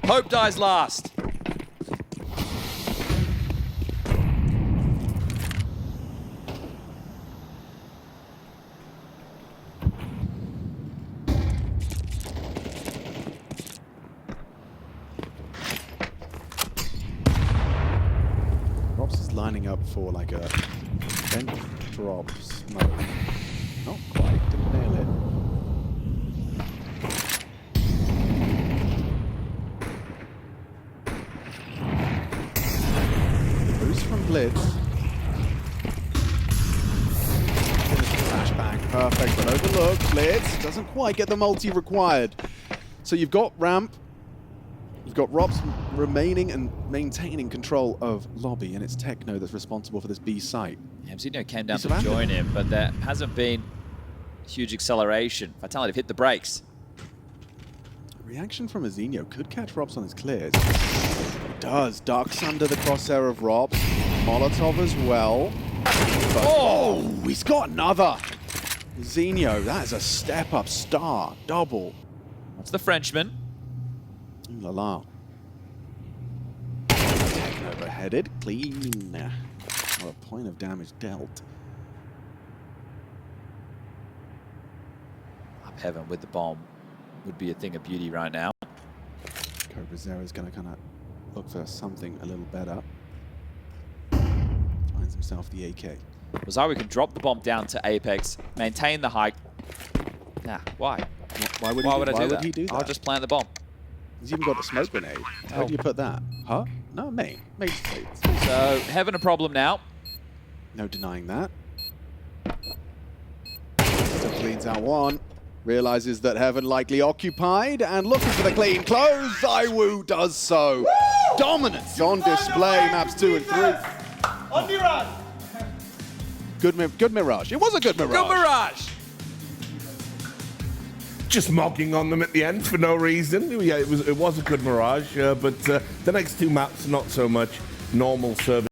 Hope dies last. Rops is lining up for like a vent drop smoke. Not quite, didn't nail it. The boost from Blitz. Flashbang, perfect, but overlooked. Blitz doesn't quite get the multi required. So you've got ramp. We've got Robs remaining and maintaining control of lobby, and it's Techno that's responsible for this B site. Yeah, Zinio came down He's to abandoned. join him, but there hasn't been huge acceleration. Vitality have hit the brakes. Reaction from Azinho could catch Robs on his clears. It does. Ducks under the crosshair of Robs. Molotov as well. But, oh, he's got another. Azinho, that is a step-up star. Double. That's the Frenchman. Ooh la la. Techno overheaded. Clean. Well, a point of damage dealt. Up heaven with the bomb would be a thing of beauty right now. Cobra Zera's going to kind of look for something a little better. Finds himself the AK. Wazawi can drop the bomb down to Apex, maintain the height. Nah, why? Why would, Why he, would why I do would that? he do that? I'll just plant the bomb. He's even got the smoke grenade. How Oh. do you put that? Huh? No, main. Main states. So, Heaven a problem now. No denying that. Still cleans out one. Realizes that Heaven likely occupied and looking for the clean close. Zywoo does so. Dominance on display. Maps 2 and 3. On Mirage! Good Mirage. It was a good Mirage. Good Mirage! Just mogging on them at the end for no reason. Yeah, it was a good Mirage, but the next two maps, not so much. Normal service.